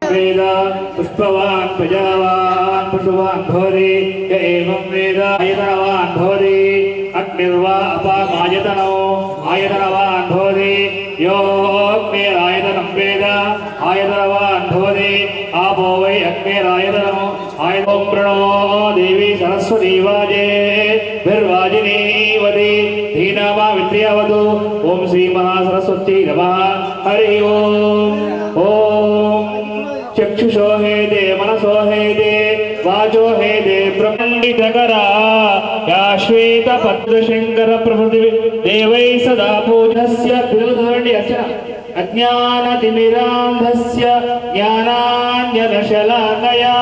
वेद पुष्पवान् प्रजावान् पशुवान् भवति य एवं वेद आयतनवान् भवति अग्निर्वा अपामायतनो आयतनवान् भवति यो अग्निरायतनं वेद आयतनवान् भवति आपो वै अग्निरायतनो आयतं प्रणो देवी सरस्वती वाजे भिर्वाजिनीवति धीनामा वित्र्यावतु ओम श्री महासरस्वती नमः हरि ओम चक्षुषो हेदे मनसो हेदे वाचो हेदे ब्रह्मण्डितकरा या श्वेत पद्मशंकर प्रभृति देवै सदा पूजस्य बिरुधर्ण्य अर्चना अज्ञानतिमिरान्धस्य ज्ञानाञ्जनशलाकया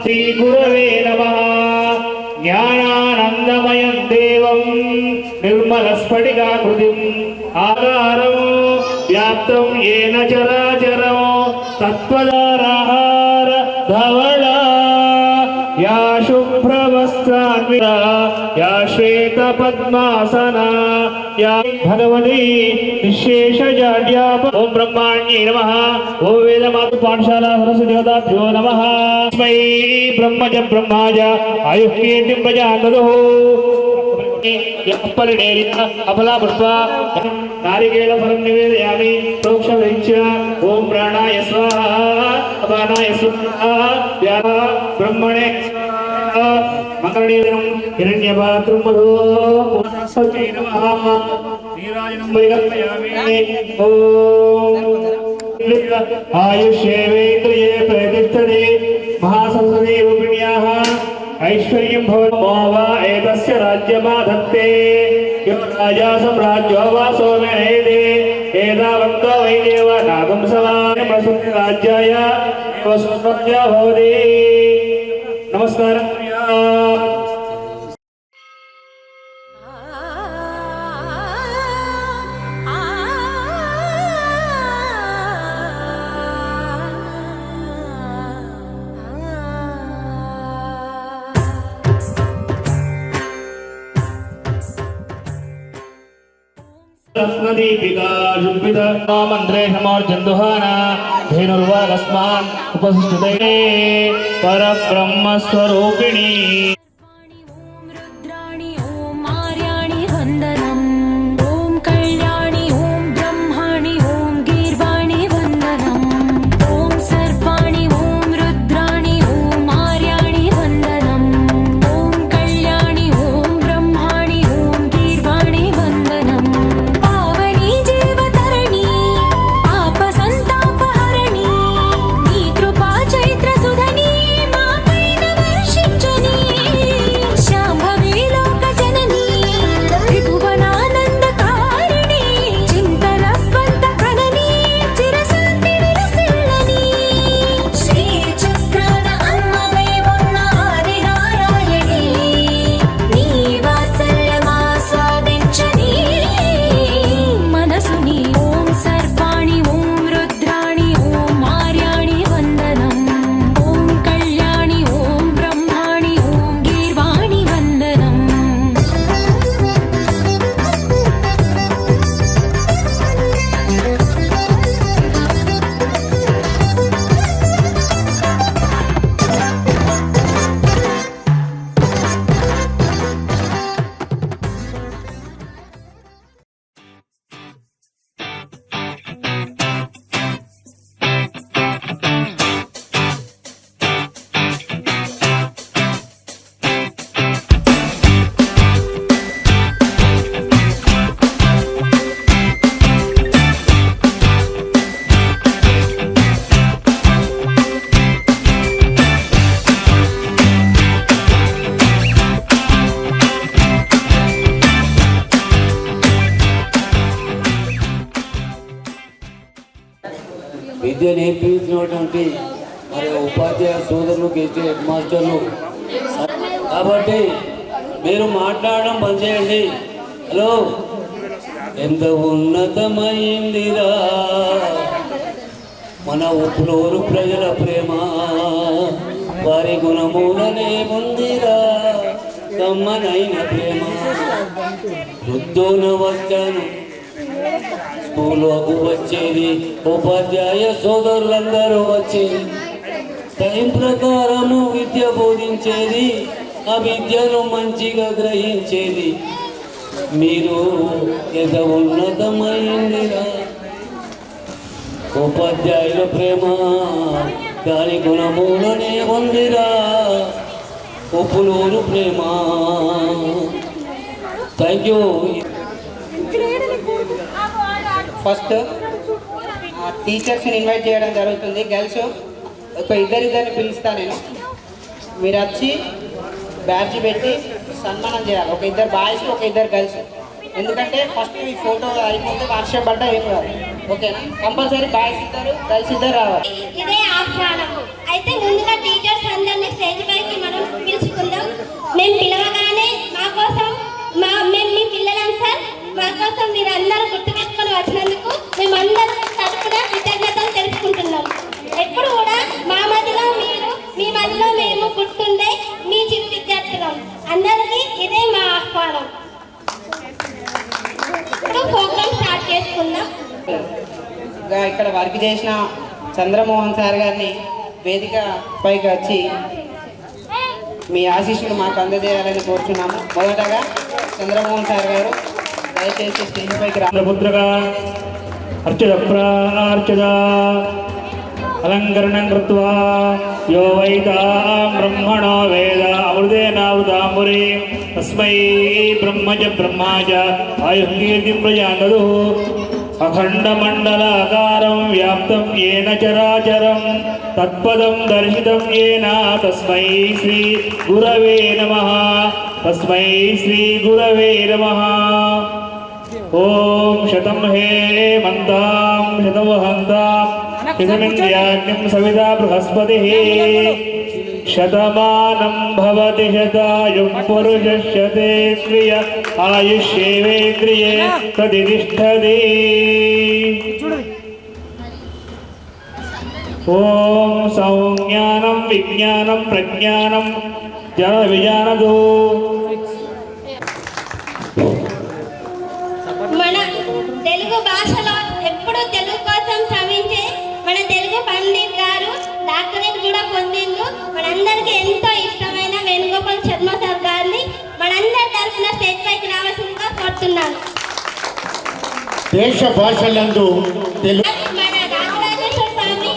श्रीगुरवे नमः ज्ञानानन्दमयं देवं निर्मलस्फटिकाकृतिम् आकारं व्याप्तं येन चराचरं तत्त्वदारहार धवला या शुभ्रवस्त्रान्विता या श्वेतपद्मासना या भगवती निःशेषजाड्याप ओम ब्रह्माण्ये नमः ओम वेदमातु पाठशाला सरस्वती देवताभ्यो नमः तस्मै ब्रह्मज ब्रह्माज आयुः कीर्तिं प्रजानदुः अफला पुष्प नारिकेल फलं निवेदयामि प्रोक्षविच्य ओम प्राणाय स्वाहा अपानाय स्वाहा व्याहा ब्रह्मणे मंगलनीरं हिरण्यपात्रं मधु सरस्वती नमः नीराजनं परिकल्पयामि ओम आयुष्येवेन्द्रिये प्रतिष्ठते महासरस्वती रूपिण्याः ऐश्वर्यं भवतो वा एतस्य राज्यमाधत्ते यो राजा सम्राज्यो वा सोमेनेदे एतावन्तो वै देव नागं सवाने प्रसुति राज्याय एव सुस्वज्या भवति नमस्कारं रत्नदीपिका जुम्बित मंत्रे समर्जन्दुहाना धेनुर्वागस्मान् उपसिष्ठते परब्रह्म स्वरूपिणी విద్య నేర్పించినటువంటి మరి ఉపాధ్యాయ సోదరులు గెస్ట్ హెడ్ మాస్టర్లు, కాబట్టి మీరు మాట్లాడడం బంద్ చేయండి. హలో, ఎంత ఉన్నతమైందిరా మన ఉప్పులూరు ప్రజల ప్రేమ, వారి గుణమూలనే ఉందిరా కమ్మనైన ప్రేమ. వృద్ధున వచ్చాను, స్కూల్లోకి వచ్చేది ఉపాధ్యాయ సోదరులందరూ వచ్చేది, టైం ప్రకారము విద్య బోధించేది, ఆ విద్యను మంచిగా గ్రహించేది. మీరు ఎంత ఉన్నతమైందిరా ఉపాధ్యాయుల ప్రేమ, దాని గుణములనే ఉందిరా ఉప్పులూరు ప్రేమ. Thank you. ఫస్ట్ టీచర్స్ని ఇన్వైట్ చేయడం జరుగుతుంది. గర్ల్స్ ఒక ఇద్దరిద్దరిని పిలుస్తా నేను, మీరు వచ్చి బ్యాడ్జ్ పెట్టి సన్మానం చేయాలి. ఒక ఇద్దరు బాయ్స్, ఒక ఇద్దరు గర్ల్స్. ఎందుకంటే ఫస్ట్ ఈ ఫోటో అయిపోతే వర్షం పడ్డా ఏం కాదు, ఓకేనా? కంపల్సరీ బాయ్స్ ఇద్దరు, గర్ల్స్ ఇద్దరు రావాలి. ఇదే ఆహ్వానం. అయితే ముందుగా టీచర్స్ అందరినీ స్టేజ్ పైకి మనం పిలుచుకుందాం. మేము పిలవగానే మా కోసం మేము మీ పిల్లలం సార్, మా కోసం మీరు అందరూ గుర్తుపెట్టుకొని వచ్చినందుకు మేమందరం తరఫున కృతజ్ఞతలు తెలుసుకుంటున్నాం. ఎప్పుడు కూడా మా మధ్యలో మీరు, మీ మధ్యలో మేము గుర్తుండే మీ చిరు విద్యార్థులం. అందరికీ ఇదే మా ఆహ్వానం. ఇప్పుడు ప్రోగ్రామ్ స్టార్ట్ చేసుకుందాం. ఇక్కడ వర్క్ చేసిన చంద్రమోహన్ సార్ గారిని వేదిక పైకి వచ్చి మీ ఆశీస్సులు మాకు అందజేయాలని కోరుతున్నాము. మొదటగా చంద్రమోహన్ సార్ గారు దయచేసి స్టేజ్ పైకి పుత్రగా అర్చన ప్రార్చన అలంకరణం కృత్వా యో వైతాం బ్రహ్మణో వేద అమృతేనావృతాంబురే తస్మై బ్రహ్మజ బ్రహ్మాజ ఆయుః కీర్తిం ప్రజాదదు. అఖండమండలాకారం వ్యాప్తం ఏన చరాచరం తత్పదం దర్శితం ఏన తస్మై శ్రీ గురవే నమః. తస్మై శ్రీ గురవే నమః. ఓం శతం హేమంతాం శతం వహంతాం శతమింద్రియాగ్నిం సవితా బృహస్పతిః. శతమానం భవతి శతాయుః పురుషः శతేంద్రియ ఆయుష్యేవేంద్రియే ప్రతిష్టతి. ఓం సంజ్ఞానం విజ్ఞానం ప్రజ్ఞానం జన విజానదు. మన తెలుగు భాషలో ఎప్పుడు తెలుగు కోసం శ్రమించే మన తెలుగు పండిట్ గారు డాక్టరేట్ కూడా పొందిండు. మనందరికీ ఎంతో ఇష్టమైన వేణుగోపాల్ శర్మ సార్ గారిని మనందరి తరఫున స్టేజ్ పైకి రావాల్సిందిగా కోరుతున్నాను. దేశ భాషలందు తెలుగు మన రాజరాజేశ్వర స్వామి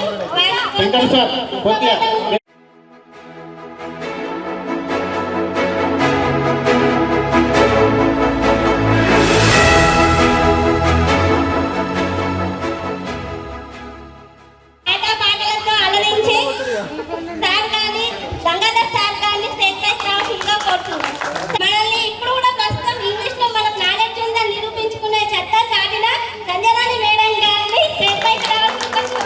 వెంకట సార్ కొద్దిగా పాటలతో అలరించి సార్ గారిని గంగాధర్ సార్ గారిని స్టేజ్ పైకి రావాల్సిందిగా కోరుతున్నాను. మనల్ని ఇప్పుడు కూడా ప్రస్తుతం ఇంగ్లీష్ లో మనకు నాలెడ్జ్ ఉందని నిరూపించుకునే చెత్త చాటిన సంజనాని మేడం గారిని స్టేజ్ పైకి రావాల్సిందిగా.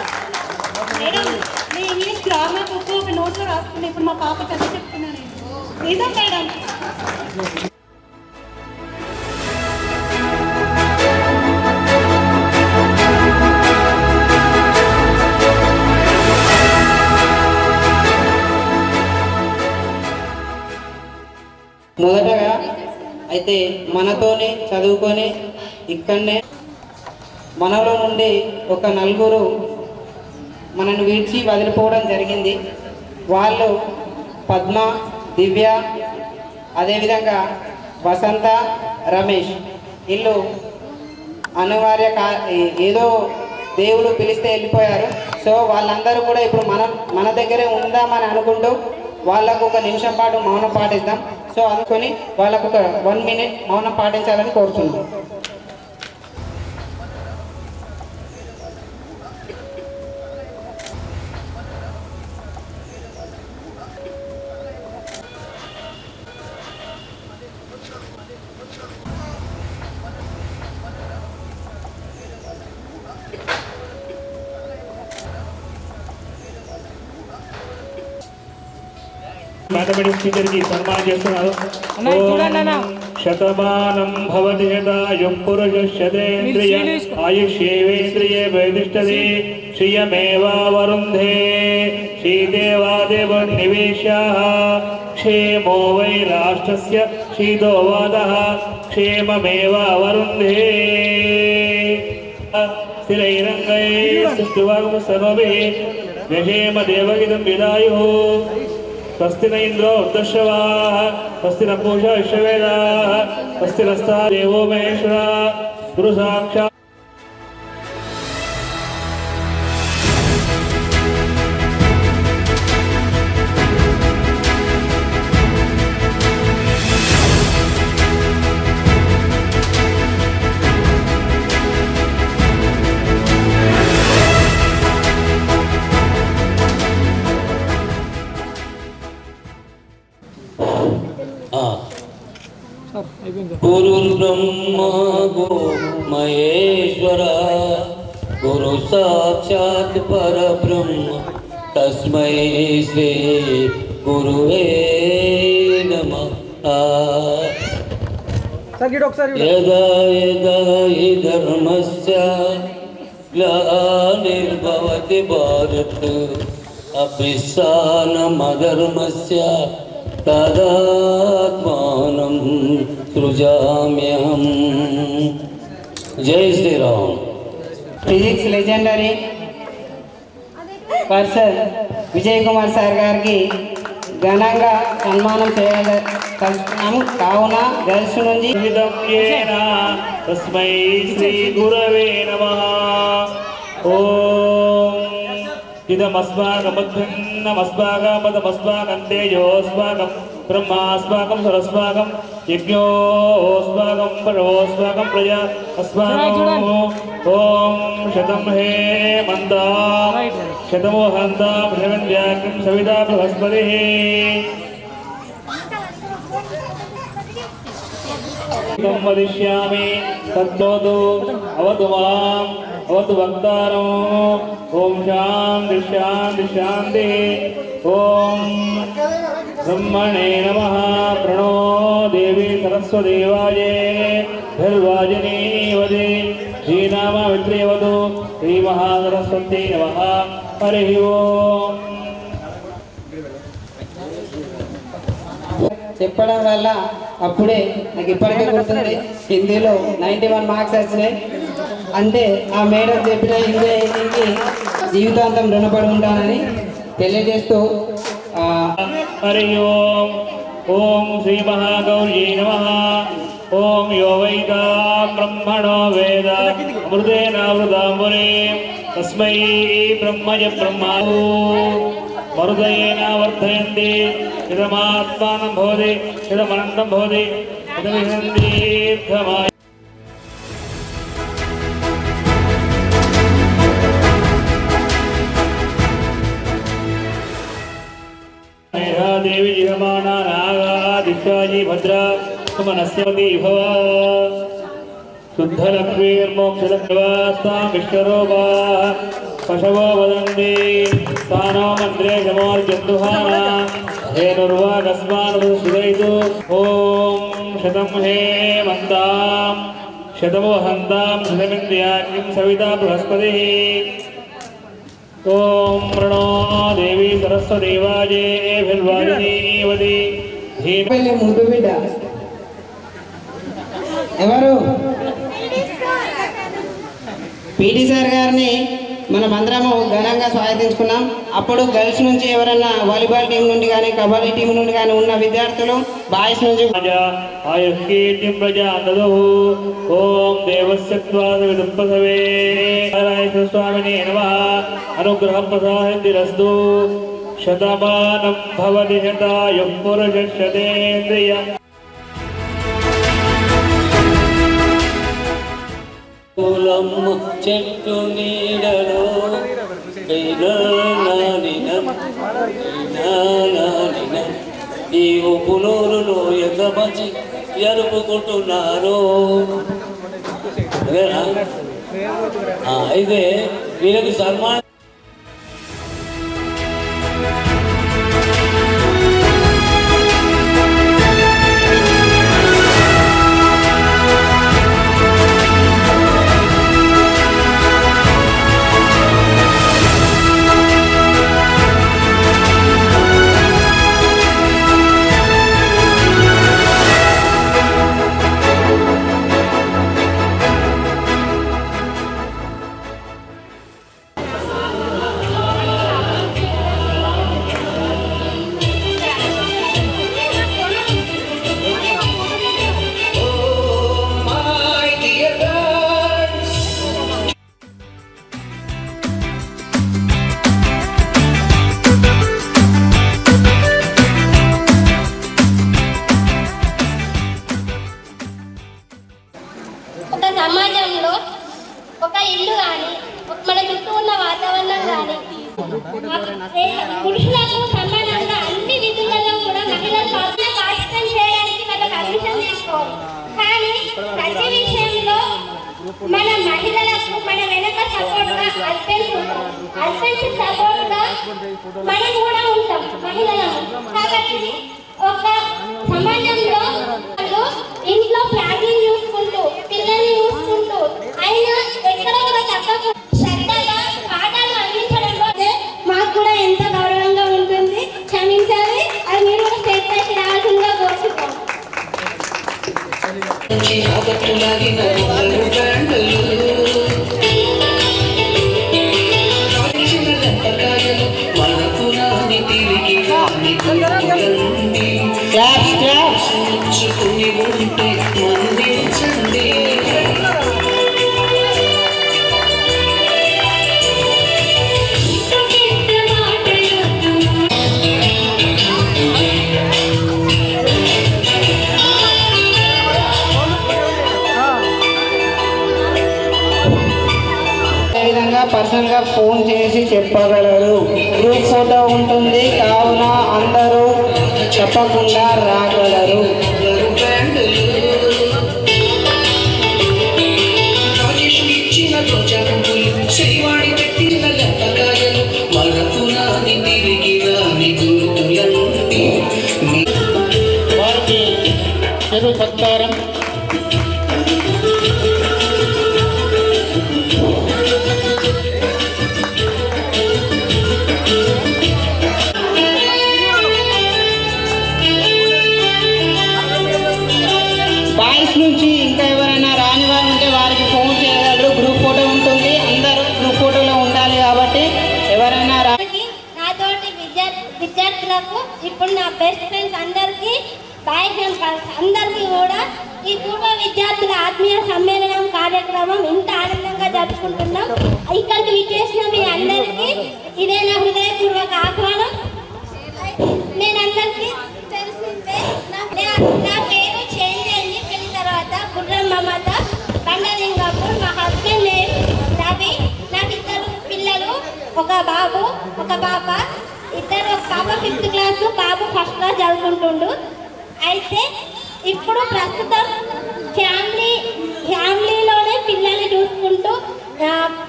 మేడం, మీ ఇంగ్లీష్ గ్రామర్ బుక్ ఒక నోట్లో రాసుకుని ఇప్పుడు మా పాప చదివి చెప్తున్నాను. నిజం మేడం. మొదటగా అయితే మనతోనే చదువుకొని ఇక్కడనే మనలో నుండి ఒక నలుగురు మనను విడిచి వదిలిపోవడం జరిగింది. వాళ్ళు పద్మ, దివ్య, అదేవిధంగా వసంత, రమేష్. వీళ్ళు అనివార్య ఏదో దేవుడు పిలిస్తే వెళ్ళిపోయారు. సో వాళ్ళందరూ కూడా ఇప్పుడు మన దగ్గరే ఉందామని అనుకుంటూ వాళ్ళకు ఒక నిమిషం పాటు మౌనం పాటిద్దాం. సో అనుకొని వాళ్ళకు ఒక 1 minute మౌనం పాటించాలని కోరుతున్నాం. మ్యాథమెటిక్స్ టీచర్ కి సన్మానం చేస్తున్నారు. శతమానం భవతి శతాయుః పురుషస్యేంద్రియ ఆయుష్యేవేంద్రియే ప్రతిష్టతి శ్రియమేవావరుంధే శ్రీదేవాదేవన్నివేశ్యాః క్షేమో వై రాష్ట్రస్య శీతో వాదః క్షేమమేవావరుంధే స్థిరైరంగైస్తువాగమస్తనోభిः వ్యషేమ దేవగిదం విదాయుः స్వస్తి న ఇంద్రో వృద్ధశ్రవాः స్వస్తి న పూషా విశ్వవేదాः స్వస్తి నస్తా దేవో మహేశ్వరः గురు సాక్షాత్ గురుర్బ్రహ్మ గురు మహేశ్వర గురు సాక్షాత్ పరబ్రహ్మ తస్మై శ్రీ గురువే నమః. యదా యదా హి ధర్మస్య గ్లానిర్భవతి భారత్ అభిస్సానమధర్మస్య తదాత్మానం సృజామ్యహం. జై Shriram. Physics legendary person Vijay Kumar sir గారికి ఘనంగా సన్మానం చేయదలుచుకున్నాము. కావున గర్ల్స్ నుంచి తస్మై శ్రీ గురవే నమః. ఓం ఇదమస్మాకమధ్యన్నమస్మాకమదమస్మాకం తేజోస్మాకం బ్రహ్మాస్మాకం సరస్మాకం యజ్ఞోస్మాకం పరమోస్మాకం ప్రజా అస్మాకం. ఓం శతం హే మందాం శతమో హంతాం శరణ్యాగ్నిం సవితా బృహస్పతిః. వదిష్యామి తద్వదు అవతు మాం అవతు వక్తారం. ఓం శాంతి శాంతి శాంతి. ఓం బ్రహ్మణే నమః. ప్రణో దేవి సరస్వదేవాయే ధర్వాజనీవదే శ్రీనామ విత్రియవతు శ్రీ మహాసరస్వతీ నమః. హరి ఓం. చెప్పడం వల్ల అప్పుడే నాకు ఇప్పటికే గుర్తుంది, హిందీలో 91 మార్క్స్ వచ్చినాయి. అంటే ఆ మేడం చెప్పిన హిందీకి జీవితాంతం రుణపడి ఉంటానని తెలియజేస్తూ హరి ఓం. ఓం శ్రీ మహాగౌర్యై నమః. ఓం యో వైదా బ్రహ్మణో వేద అమృతేనావృతాంబురే తస్మై బ్రహ్మజ బ్రహ్మాహు మరుదయేన వర్ధయంతి ఇదమాత్మానం భవతి ఇదమనంతం భవతి ఇదమిహందీర్ఘమాయ. దేవి జిహమానా నాగా దిశాజీ భద్ర సుమనస్యవతి భవ. శుద్ధలక్ష్మీర్మోక్షలక్ష్మీవాస్తాం విష్ణురూపా పశవో వదంతి స్థానో మంత్రే శమోర్జంతుహాన హేనుర్వాగస్మాన్ సుదైతు. ఓం శతం హే మంతాం శతమో హంతాం శతమింద్రియాగ్నిం సవితా బృహస్పతిః. ఓం ప్రణో దేవి సరస్వదేవాజే భిర్వాజినీవతి పెళ్ళి ముందు బిడ్డ ఎవరు? పీటీ సార్ గారిని మనం అందరము ఘనంగా స్వాగతించుకున్నాం. అప్పుడు గర్ల్స్ నుంచి ఎవరన్నా వాలీబాల్ టీం నుండి కానీ కబడ్డీ టీం నుండి కానీ ఉన్న విద్యార్థులు బాయ్స్ నుంచి ఆయుష్కీర్తిం ప్రజాదదు. ఓం దేవస్యత్వాదవిదుంపసవే స్వామినే నమః. అనుగ్రహం ప్రసాదిరస్తు. శతమానం భవతి శతాయుః పురుషస్యేంద్రియ కులమ్మ చెట్టు నీడలో ఈ ఉప్పునూరులో ఎంతమంది జరుపుకుంటున్నారు. అయితే వీళ్ళకి సన్మానం ఇల్లు కానీ మన చుట్టూ ఉన్న వాతావరణం కానీ పురుషులకు సమానంగా అన్ని విధులలో కూడా మహిళలు పార్టిసిపేట్ చేయడానికి వాళ్ళ పర్మిషన్ తీసుకోవాలి. కానీ ప్రతి విషయంలో మన మహిళలకు మన వెనక సపోర్ట్ గా హస్బెండ్స్ సపోర్ట్ గా మనం కూడా ఉంటాం మహిళలకు. కాబట్టి ఒక సమాజంలో ఇంట్లో ఫ్యామిలీ చూసుకుంటూ పిల్లల్ని చూసుకుంటూ అయినా ఎక్కడ కూడా తప్పకుండా శ్రద్ధగా పాఠాలు అందించడంలో మాకు కూడా ఎంత గౌరవంగా ఉంటుంది. క్షమించాలి, అది మీరు కూడా స్టేట్ పైకి రావాల్సిందిగా కోరుకుంటాం. పర్సనల్ గా ఫోన్ చేసి చెప్పగలరు. గ్రూప్ ఫోటో ఉంటుంది కావున అందరూ చెప్పకుండా రాగలరు. వారికి చెరు సత్కారం. బాయ్స్ నుంచి ఇంకా ఎవరైనా రాని వారు ఉంటే వారికి ఫోన్ చేయగలరు. గ్రూప్ ఫోటో ఉంటుంది, అందరూ గ్రూప్ ఫోటోలో ఉండాలి కాబట్టి ఎవరైనా నాతోటి విద్యార్థులకు ఇప్పుడు నా బెస్ట్ ఫ్రెండ్స్ అందరికీ బాయ్స్ అండ్ గర్ల్స్ అందరికీ కూడా ఈ పూర్వ విద్యార్థుల ఆత్మీయ సమ్మేళనం కార్యక్రమం ఇంత ఆనందంగా జరుపుకుంటున్నాం. ఇక్కడికి విచ్చేసిన మీ అందరికీ ఇదే నా హృదయపూర్వక ఆహ్వానం. నేను అందరికీ తెలిసిందే నా పేరు చేంజ్ అయింది పెళ్లి తర్వాత. గుర్రం మమత, బండలింగపూర్. మా హస్బెండ్ రవి. నాకు ఇద్దరు పిల్లలు, ఒక బాబు ఒక పాప. ఇద్దరు, ఒక పాప 5th క్లాస్, బాబు 1st క్లాస్ చదువుకుంటుండు. అయితే ఇప్పుడు ప్రస్తుతం ఫ్యామిలీలోనే పిల్లల్ని చూసుకుంటూ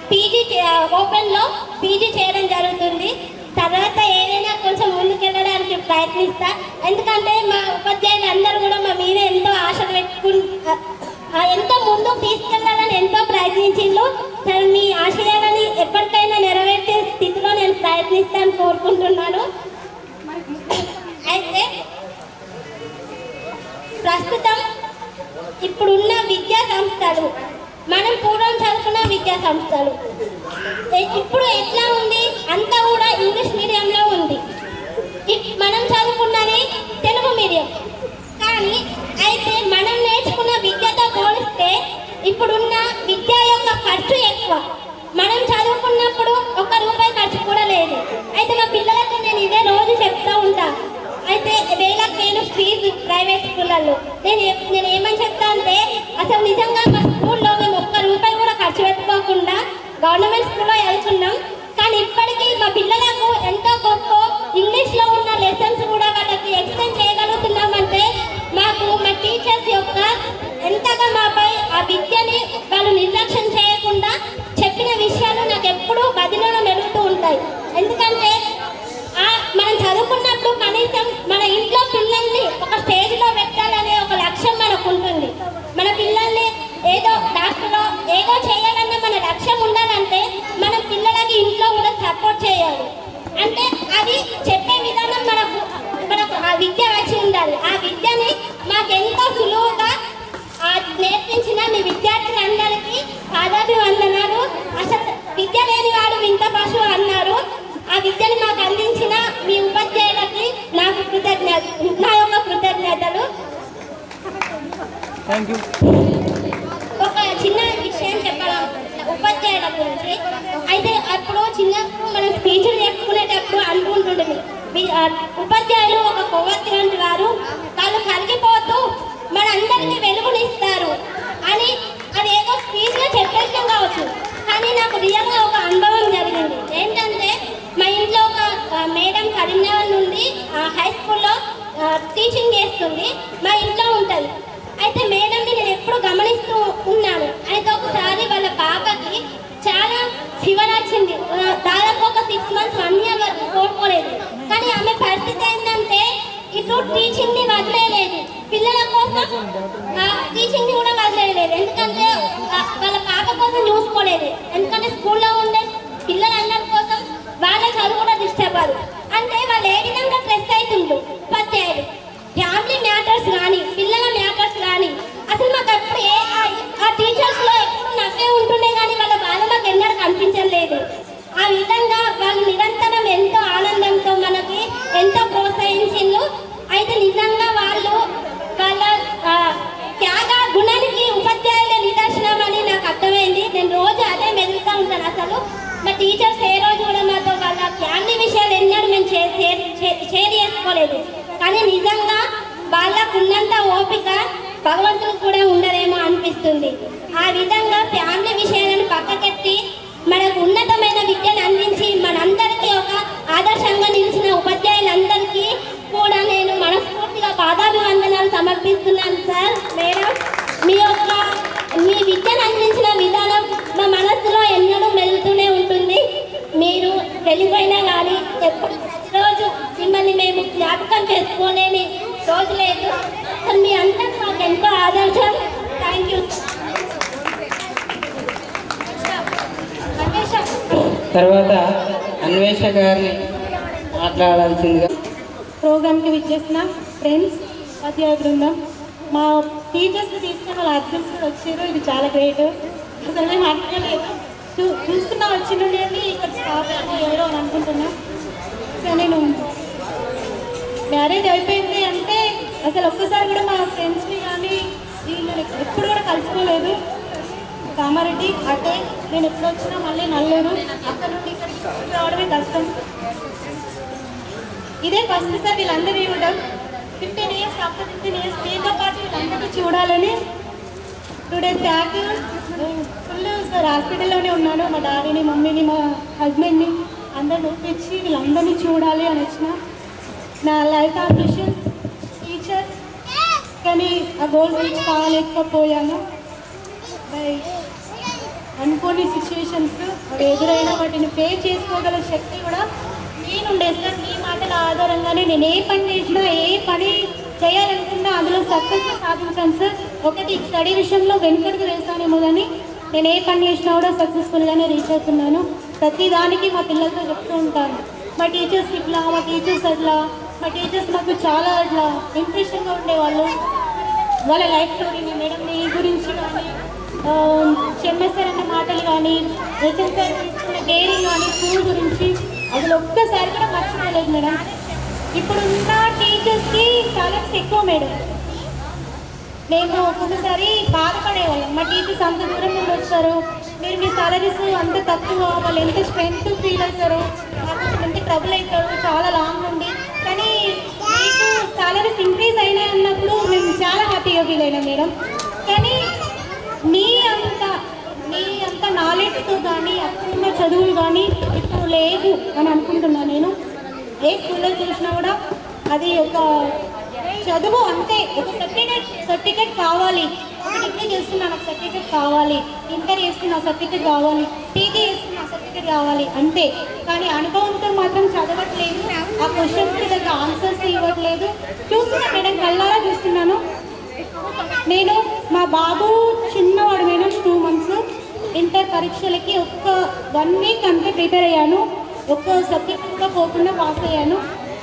పీజీ ఓపెన్లో పీజీ చేయడం జరుగుతుంది. తర్వాత ఏదైనా కొంచెం ముందుకెళ్ళడానికి ప్రయత్నిస్తా. ఎందుకంటే మా ఉపాధ్యాయులు అందరూ కూడా మా మీద ఎంతో ఆశలు ఎంతో ముందుకు తీసుకెళ్లాలని ఎంతో ప్రయత్నించిండ్రు. సరే, మీ ఆశయాలని ఎప్పటికైనా నెరవేర్చే స్థితిలో నేను ప్రయత్నిస్తాను కోరుకుంటున్నాను. అయితే ప్రస్తుతం ఇప్పుడున్న విద్యా సంస్థలు, మనం పూర్వం చదువుకున్న విద్యా సంస్థలు ఇప్పుడు ఎట్లా ఉంది, అంతా కూడా ఇంగ్లీష్ మీడియంలో ఉంది. మనం చదువుకున్నది తెలుగు మీడియం. కానీ అయితే మనం నేర్చుకున్న విద్యతో పోలిస్తే ఇప్పుడున్న విద్య యొక్క ఖర్చు ఎక్కువ. మనం చదువుకున్నప్పుడు ₹1 ఖర్చు కూడా లేదు. అయితే మా పిల్లలకు నేను ఇదే రోజు చెప్తూ ఉంటాను. అయితే వేలకు ఫీజు ప్రైవేట్ స్కూళ్ళల్లో నేను ఏమని చెప్తా అంటే, అసలు నిజంగా మా స్కూల్లో మేము ₹1 కూడా ఖర్చు పెట్టుకోకుండా గవర్నమెంట్ స్కూల్లో చదువుకున్నాం. కానీ ఇప్పటికీ మా పిల్లలకు ఎంతో గొప్ప ఇంగ్లీష్లో ఉన్న లెసన్స్ కూడా వాళ్ళకి ఎక్స్ప్లెయిన్ చేయగలుగుతున్నామంటే మాకు మా టీచర్స్ యొక్క ఎంతగా మాపై ఆ విద్యని వాళ్ళు నిర్లక్ష్యం చేయకుండా చెప్పిన విషయాలు నాకు ఎప్పుడూ బదిలీలో మెరుగుతూ ఉంటాయి. ఎందుకంటే మనం చదువుకున్నప్పుడు కనీసం మన ఇంట్లో పిల్లల్ని ఒక స్టేజ్లో పెట్టాలనే ఒక లక్ష్యం మనకు ఉంటుంది. మన పిల్లల్ని ఏదో డాక్టర్లో ఏదో చేయాలన్న మన లక్ష్యం ఉండాలంటే మనం పిల్లలకి ఇంట్లో కూడా సపోర్ట్ చేయాలి. అంటే అది చెప్పే విధానం మనకు ఆ విద్య వచ్చి ఉండాలి. ఆ విద్యని మాకెంతో సులువుగా నేర్పించిన మీ విద్యార్థులందరికీ పాదాభివందనాలు. అసలు విద్య లేని వాడు వింత పశువు అన్నారు. ఆ విద్యను మాకు అందించిన మీ ఉపాధ్యాయులకి నా యొక్క కృతజ్ఞతలు. ఒక చిన్న విషయం చెప్పాలనుకుంటున్నా ఉపాధ్యాయుల గురించి. అయితే అప్పుడు చిన్నప్పుడు మనం స్పీచ్లు చెప్పుకునేటప్పుడు అనుకుంటుంటుంది, ఉపాధ్యాయులు ఒక కొవ్వొత్తి వంటి వారు, వాళ్ళు కరిగిపోతూ మనందరికీ వెలుగునిస్తారు అని. అదేదో స్పీచ్లో చెప్పేసాం కావచ్చు, కానీ టీచింగ్ చేస్తుంది, మా ఇంట్లో ఉంటుంది. అయితే మేడంని నేను ఎప్పుడు గమనిస్తూ ఉన్నాను. అయితే ఒకసారి వాళ్ళ పాపకి చాలా ఫీవర్ వచ్చింది. దాదాపు ఒక 6 months 1 year వరకు కోలుకోలేదు. కానీ ఆమె పరిస్థితి ఏంటంటే ఇటు టీచింగ్ని వదిలేయలేదు, పిల్లల కోసం టీచింగ్ని కూడా వదిలేయలేదు. ఎందుకంటే వాళ్ళ పాప కోసం చూసుకోలేదు. ఎందుకంటే స్కూల్లో ఉండే పిల్లలందరి కోసం వాళ్ళ చదువు కూడా డిస్టర్బ్ అవ్వదు. అంటే వాళ్ళు ఏ విధంగా స్ట్రెస్ అవుతుండ్రు ఉపాధ్యాయులు. ఫ్యామిలీ మ్యాటర్స్ కానీ పిల్లల మ్యాటర్స్ కానీ అసలు మాకు అప్పుడు ఆ టీచర్స్లో ఎప్పుడు నవ్వే ఉంటుండే కానీ వాళ్ళ బాధ మాకు ఎన్నడూ కనిపించలేదు. ఆ విధంగా వాళ్ళు నిరంతరం ఎంతో ఆనందంతో మనకి ఎంతో ప్రోత్సహించిండ్రు. అయితే నిజంగా వాళ్ళ త్యాగ గుణానికి ఉపాధ్యాయుల నిదర్శనం అని నాకు అర్థమైంది. నేను రోజు అదే మెదులుతూ ఉంటాను. అసలు మా టీచర్స్ ఏ రోజు కూడా మాతో వాళ్ళ ఫ్యామిలీ విషయాలు ఎన్నడూ మేము షేర్ చేసుకోలేదు. కానీ నిజంగా వాళ్ళకున్నంత ఓపిక భగవంతుడికి కూడా ఉండదేమో అనిపిస్తుంది. ఆ విధంగా ఫ్యామిలీ విషయాలను పక్కకెట్టి మనకు ఉన్నతమైన విద్యను అందించి మనందరికీ ఒక ఆదర్శంగా నిలిచిన ఉపాధ్యాయులందరికీ కూడా నేను మనస్ఫూర్తిగా పాదాభివందనాలు సమర్పిస్తున్నాను. సార్, మేడం, మీ విద్యను అందించిన విధానం మా మనస్సులో ఎన్నడూ మెలుగుతూనే ఉంటుంది. మీరు వెళ్ళిపోయినా కానీ రోజు మిమ్మల్ని మేము జ్ఞాపకం చేసుకోలేని రోజు లేదు. మీ అందరూ మాకు ఎంతో ఆదర్శం. Thank you. తర్వాత అన్వేష గారిని మాట్లాడాల్సిందిగా. ప్రోగ్రామ్కి విచ్చేసిన ఫ్రెండ్స్, ఉపాధ్యాయ బృందం, మా టీచర్స్ని తీసుకుని వాళ్ళ అర్జెంట్స్ వచ్చారు. ఇది చాలా గ్రేట్. అసలు మేము అడగలేదు, చూస్తున్నా వచ్చి నుండి ఇక్కడ స్టాఫ్ ఎవరో అని అనుకుంటున్నా. సో నేను మ్యారేజ్ అయిపోయింది అంటే అసలు ఒక్కసారి కూడా మా ఫ్రెండ్స్ని కానీ వీళ్ళని ఎప్పుడు కూడా కలుసుకోలేదు. కామారెడ్డి అటే నేను ఎప్పుడు వచ్చినా మళ్ళీ నల్లూరు, అక్కడ నుండి ఇక్కడికి రావడమే కష్టం. ఇదే ఫస్ట్ సార్ వీళ్ళందరూ ఇవ్వడం. 15 years ఆఫ్టర్ 15 years మీతో పాటు వీళ్ళందరినీ చూడాలని 2 days బ్యాక్ ఫుల్ సార్ హాస్పిటల్లోనే ఉన్నాను. మా డాడీని, మమ్మీని, మా హస్బెండ్ని అందరిని ఒప్పించి వీళ్ళందరినీ చూడాలి అని వచ్చిన. నా లైఫ్ అంబిషన్ టీచర్, కానీ ఆ గోల్ రీచ్ కాలేకపోయాను. అనుకోని సిచ్యువేషన్స్ అవి ఎదురైనా వాటిని పే చేసుకోగల శక్తి కూడా నేనుండే సార్. మీ మాటల ఆధారంగానే నేను ఏ పని చేసినా, ఏ పని చేయాలనుకున్నా అందులో సక్సెస్గా సాధించాను సార్. ఒకటి స్టడీ విషయంలో వెనుకడుగు వేస్తానేమో కానీ నేను ఏ పని చేసినా కూడా సక్సెస్ఫుల్గానే రీచ్ అవుతున్నాను. ప్రతిదానికి మా పిల్లలతో చెప్తూ ఉంటాను, మా టీచర్స్ ఇట్లా, మా టీచర్స్ అట్లా. మా టీచర్స్ మాకు చాలా అట్లా ఇంప్రెషన్గా ఉండేవాళ్ళు. వాళ్ళ లైఫ్ స్టోరీని, మేడం మీ గురించి కానీ, చెమ్మేస్తారు అన్న మాటలు కానీ, రచన సార్ తీసుకున్న కేరింగ్ కానీ, స్కూల్ గురించి అసలు ఒక్కసారి కూడా మర్చిపోలేదు మేడం. ఇప్పుడున్న టీచర్స్కి టాలెంట్స్ ఎక్కువ మేడం. మేము ఒక్కొక్కసారి బాధపడేవాళ్ళం, మా టీచర్స్ అంత దూరం నుండి వస్తారు, మీరు మీ సాలరీస్ అంత తక్కువ, వాళ్ళు ఎంత స్ట్రెంత్ ఫీల్ అవుతారు, మాకు ఎంత ట్రబుల్ అవుతారు చాలా లాంగ్ నుండి. కానీ మీకు సాలరీస్ ఇంక్రీజ్ అయినాయి అన్నప్పుడు మేము చాలా హ్యాపీగా ఫీల్ అయినాం మేడం. కానీ మీ అంత నాలెడ్జ్తో కానీ అప్పుడున్న చదువులు కానీ ఇప్పుడు లేదు అని అనుకుంటున్నాను నేను. ఏ స్కూల్లో చూసినా కూడా అది ఒక చదువు అంతే. ఒక సర్టిఫికేట్ కావాలి, ఒక డిగ్రీ చేస్తున్నా నాకు సర్టిఫికేట్ కావాలి, ఇంటర్ చేస్తున్నా సర్టిఫికేట్ కావాలి, పీజీ చేస్తున్నా సర్టిఫికేట్ కావాలి అంతే. కానీ అనుభవంతో మాత్రం చదవట్లేదు, ఆ క్వశ్చన్స్కి దగ్గర ఆన్సర్స్ ఇవ్వట్లేదు. చూస్తున్నా మేడం, కళ్ళారా చూస్తున్నాను. నేను మా బాబు చిన్నవాడు మేడం, 2 months ఇంటర్ పరీక్షలకి ఒక్క 1 week అంతా ప్రిపేర్ అయ్యాను. ఒక్క సబ్జెక్ట్ కూడా పోకుండా పాస్ అయ్యాను.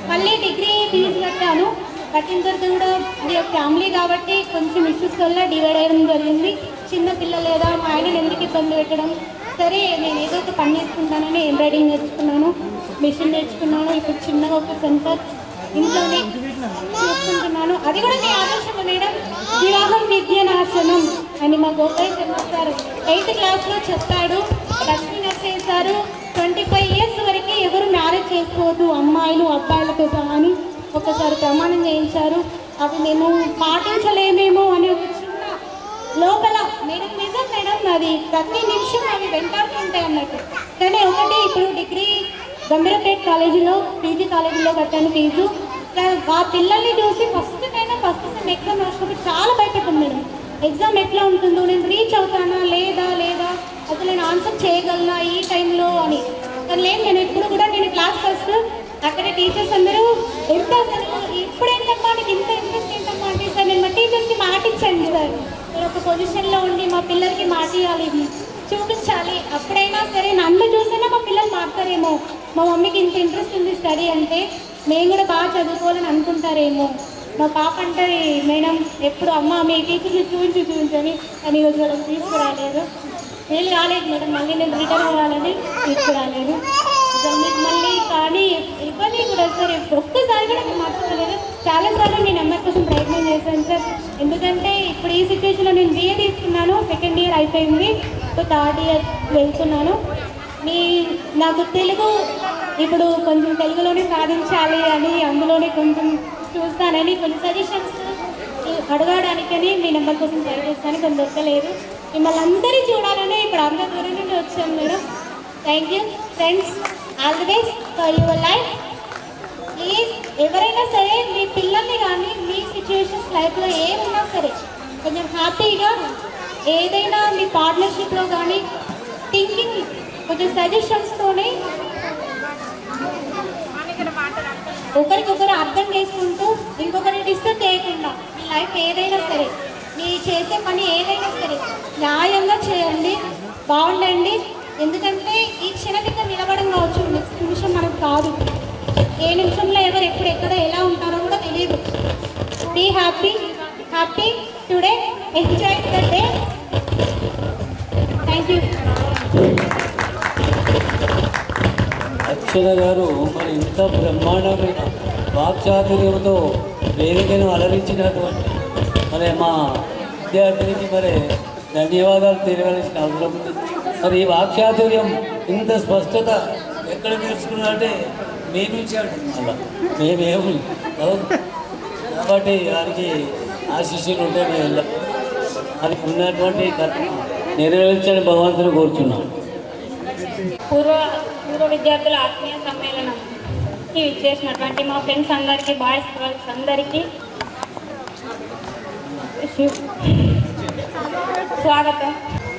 మళ్ళీ డిగ్రీ ఫీజు కట్టాను. కట్టిన తర్వాత కూడా ఇది ఫ్యామిలీ కాబట్టి కొంచెం ఇష్యూస్ వల్ల డివైడ్ అయ్యడం జరిగింది. చిన్న పిల్లలు లేదా మా ఆయనని ఎందుకు ఇబ్బంది పెట్టడం, సరే నేను ఏదో ఒక పని నేర్చుకుంటానని ఎంబ్రాయిడింగ్ నేర్చుకున్నాను, మిషన్ నేర్చుకున్నాను. ఇప్పుడు చిన్నగా ఒక సెంటర్ ఇంట్లోనే చూసుకుంటున్నాను. అది కూడా మీ ఆదర్శం మేడం. వివాహం విద్య నాశనం అని మా గోపాల్ శర్మ సార్ 8th క్లాస్లో చెప్పాడు. లక్ష్మీ నరసింహ సారు 25 years వరకు ఎవరు మ్యారేజ్ చేసుకోవద్దు అమ్మాయిలు అబ్బాయిలతో అని ఒకసారి ప్రమాణం చేయించారు. అవి మేము పాటించలేమేమో అని ఒక చిన్న లోపల మేడం, నిజం మేడం, అది ప్రతి నిమిషం అవి వెంటాడుతూ ఉంటాయి అన్నట్టు. కానీ ఒకటి ఇప్పుడు డిగ్రీ గంభీరపేట కాలేజీలో, పీజీ కాలేజీలో కట్టాను ఫీజు. ఆ పిల్లల్ని చూసి ఫస్ట్ సెమ్ ఎగ్జామ్ రాసినప్పుడు చాలా భయపడ్డాను మేడం. ఎగ్జామ్ ఎట్లా ఉంటుందో, నేను రీచ్ అవుతానా లేదా అసలు నేను ఆన్సర్ చేయగలనా ఈ టైంలో అని. కానీ లేదు, నేను ఎప్పుడు కూడా నేను క్లాస్ ఫస్ట్. అక్కడ టీచర్స్ అందరూ ఎంత అసలు ఇప్పుడేంటమ్మా నీకు ఇంత ఇంట్రెస్ట్ ఏంటమ్మా అంటే, సార్ నేను మా టీచర్స్కి మాట ఇచ్చాను సార్, నేను ఒక పొజిషన్లో ఉండి మా పిల్లలకి మాట ఇవ్వాలి, చూపించాలి. అప్పుడైనా సరే నన్ను చూసినా మా పిల్లలు మారుతారేమో, మా మమ్మీకి ఇంత ఇంట్రెస్ట్ ఉంది స్టడీ అంటే, మేము కూడా బాగా చదువుకోవాలని అనుకుంటారేమో. మా పాప అంటది, మేడం ఎప్పుడు అమ్మ మీ టీచర్ని చూపించని, కానీ ఈరోజు వాళ్ళని తీసుకురాలేదు. వీళ్ళు రాలేదు మేడం, మళ్ళీ నేను రిటర్న్ అవ్వాలని తీసుకురాలేదు. అసలు మీకు మళ్ళీ కానీ ఇబ్బంది కూడా సార్, ఒక్కసారి కూడా నేను మర్చిపోలేదు. చాలాసార్లు నేను అమ్మాయి కోసం ప్రయత్నం చేశాను సార్. ఎందుకంటే ఇప్పుడు ఈ సిచ్యువేషన్లో నేను BA తీసుకున్నాను, సెకండ్ ఇయర్ అయిపోయింది, ఇప్పుడు థర్డ్ ఇయర్ వెళ్తున్నాను. నాకు తెలుగు ఇప్పుడు కొంచెం తెలుగులోనే సాధించాలి అని, అందులోనే కొంచెం చూస్తానని, కొన్ని సజెషన్స్ అడగడానికని మీ నెంబర్ కోసం ట్రై చేస్తాను, కొంచెం దొరకలేదు. మిమ్మల్ని అందరూ చూడాలని ఇప్పుడు అంత దూరం నుండి వచ్చాను madam. Thank you friends, all the best for your life. Please ఎవరైనా సరే మీ పిల్లల్ని కానీ మీ సిచ్యువేషన్స్ లైఫ్లో ఏమున్నా సరే కొంచెం హ్యాపీగా, ఏదైనా మీ పార్ట్నర్షిప్లో కానీ థింకింగ్ కొంచెం సజెషన్స్తోనే ఒకరికొకరు అర్థం చేసుకుంటూ ఇంకొకరిని డిస్టర్బ్ చేయకుండా మీ లైఫ్ ఏదైనా సరే, మీ చేసే పని ఏదైనా సరే న్యాయంగా చేయండి, బాగుండండి. ఎందుకంటే ఈ క్షణిక నిలబడం కావచ్చు, నెక్స్ట్ నిమిషం మనకు కాదు. ఏ నిమిషంలో ఎవరు ఎప్పుడు ఎక్కడ ఎలా ఉంటారో కూడా తెలియదు. Be happy today, enjoy the day. Thank you. Akshara garu మరి ఇంత బ్రహ్మాండమైన వాక్చాతుర్యంతో వేదికను అలరించినటువంటి మరి మా విద్యార్థినికి మరి ధన్యవాదాలు తెలియవలసిన అవసరం ఉంది. మరి ఈ వాక్చాతుర్యం ఇంత స్పష్టత ఎక్కడ నేర్చుకున్నారంటే మీ నుంచి అంటున్నా, మేమేమి కాబట్టి వారికి ఆశీస్సులు ఉంటే మేము అది ఉన్నటువంటి నెరవేర్చని భగవంతుని కోరుచున్నాం. పూర్వ విద్యార్థుల ఆత్మీయ సమ్మేళనంకి ఇచ్చేసినటువంటి మా ఫ్రెండ్స్ అందరికీ, బాయ్స్ గర్ల్స్ అందరికీ స్వాగతం.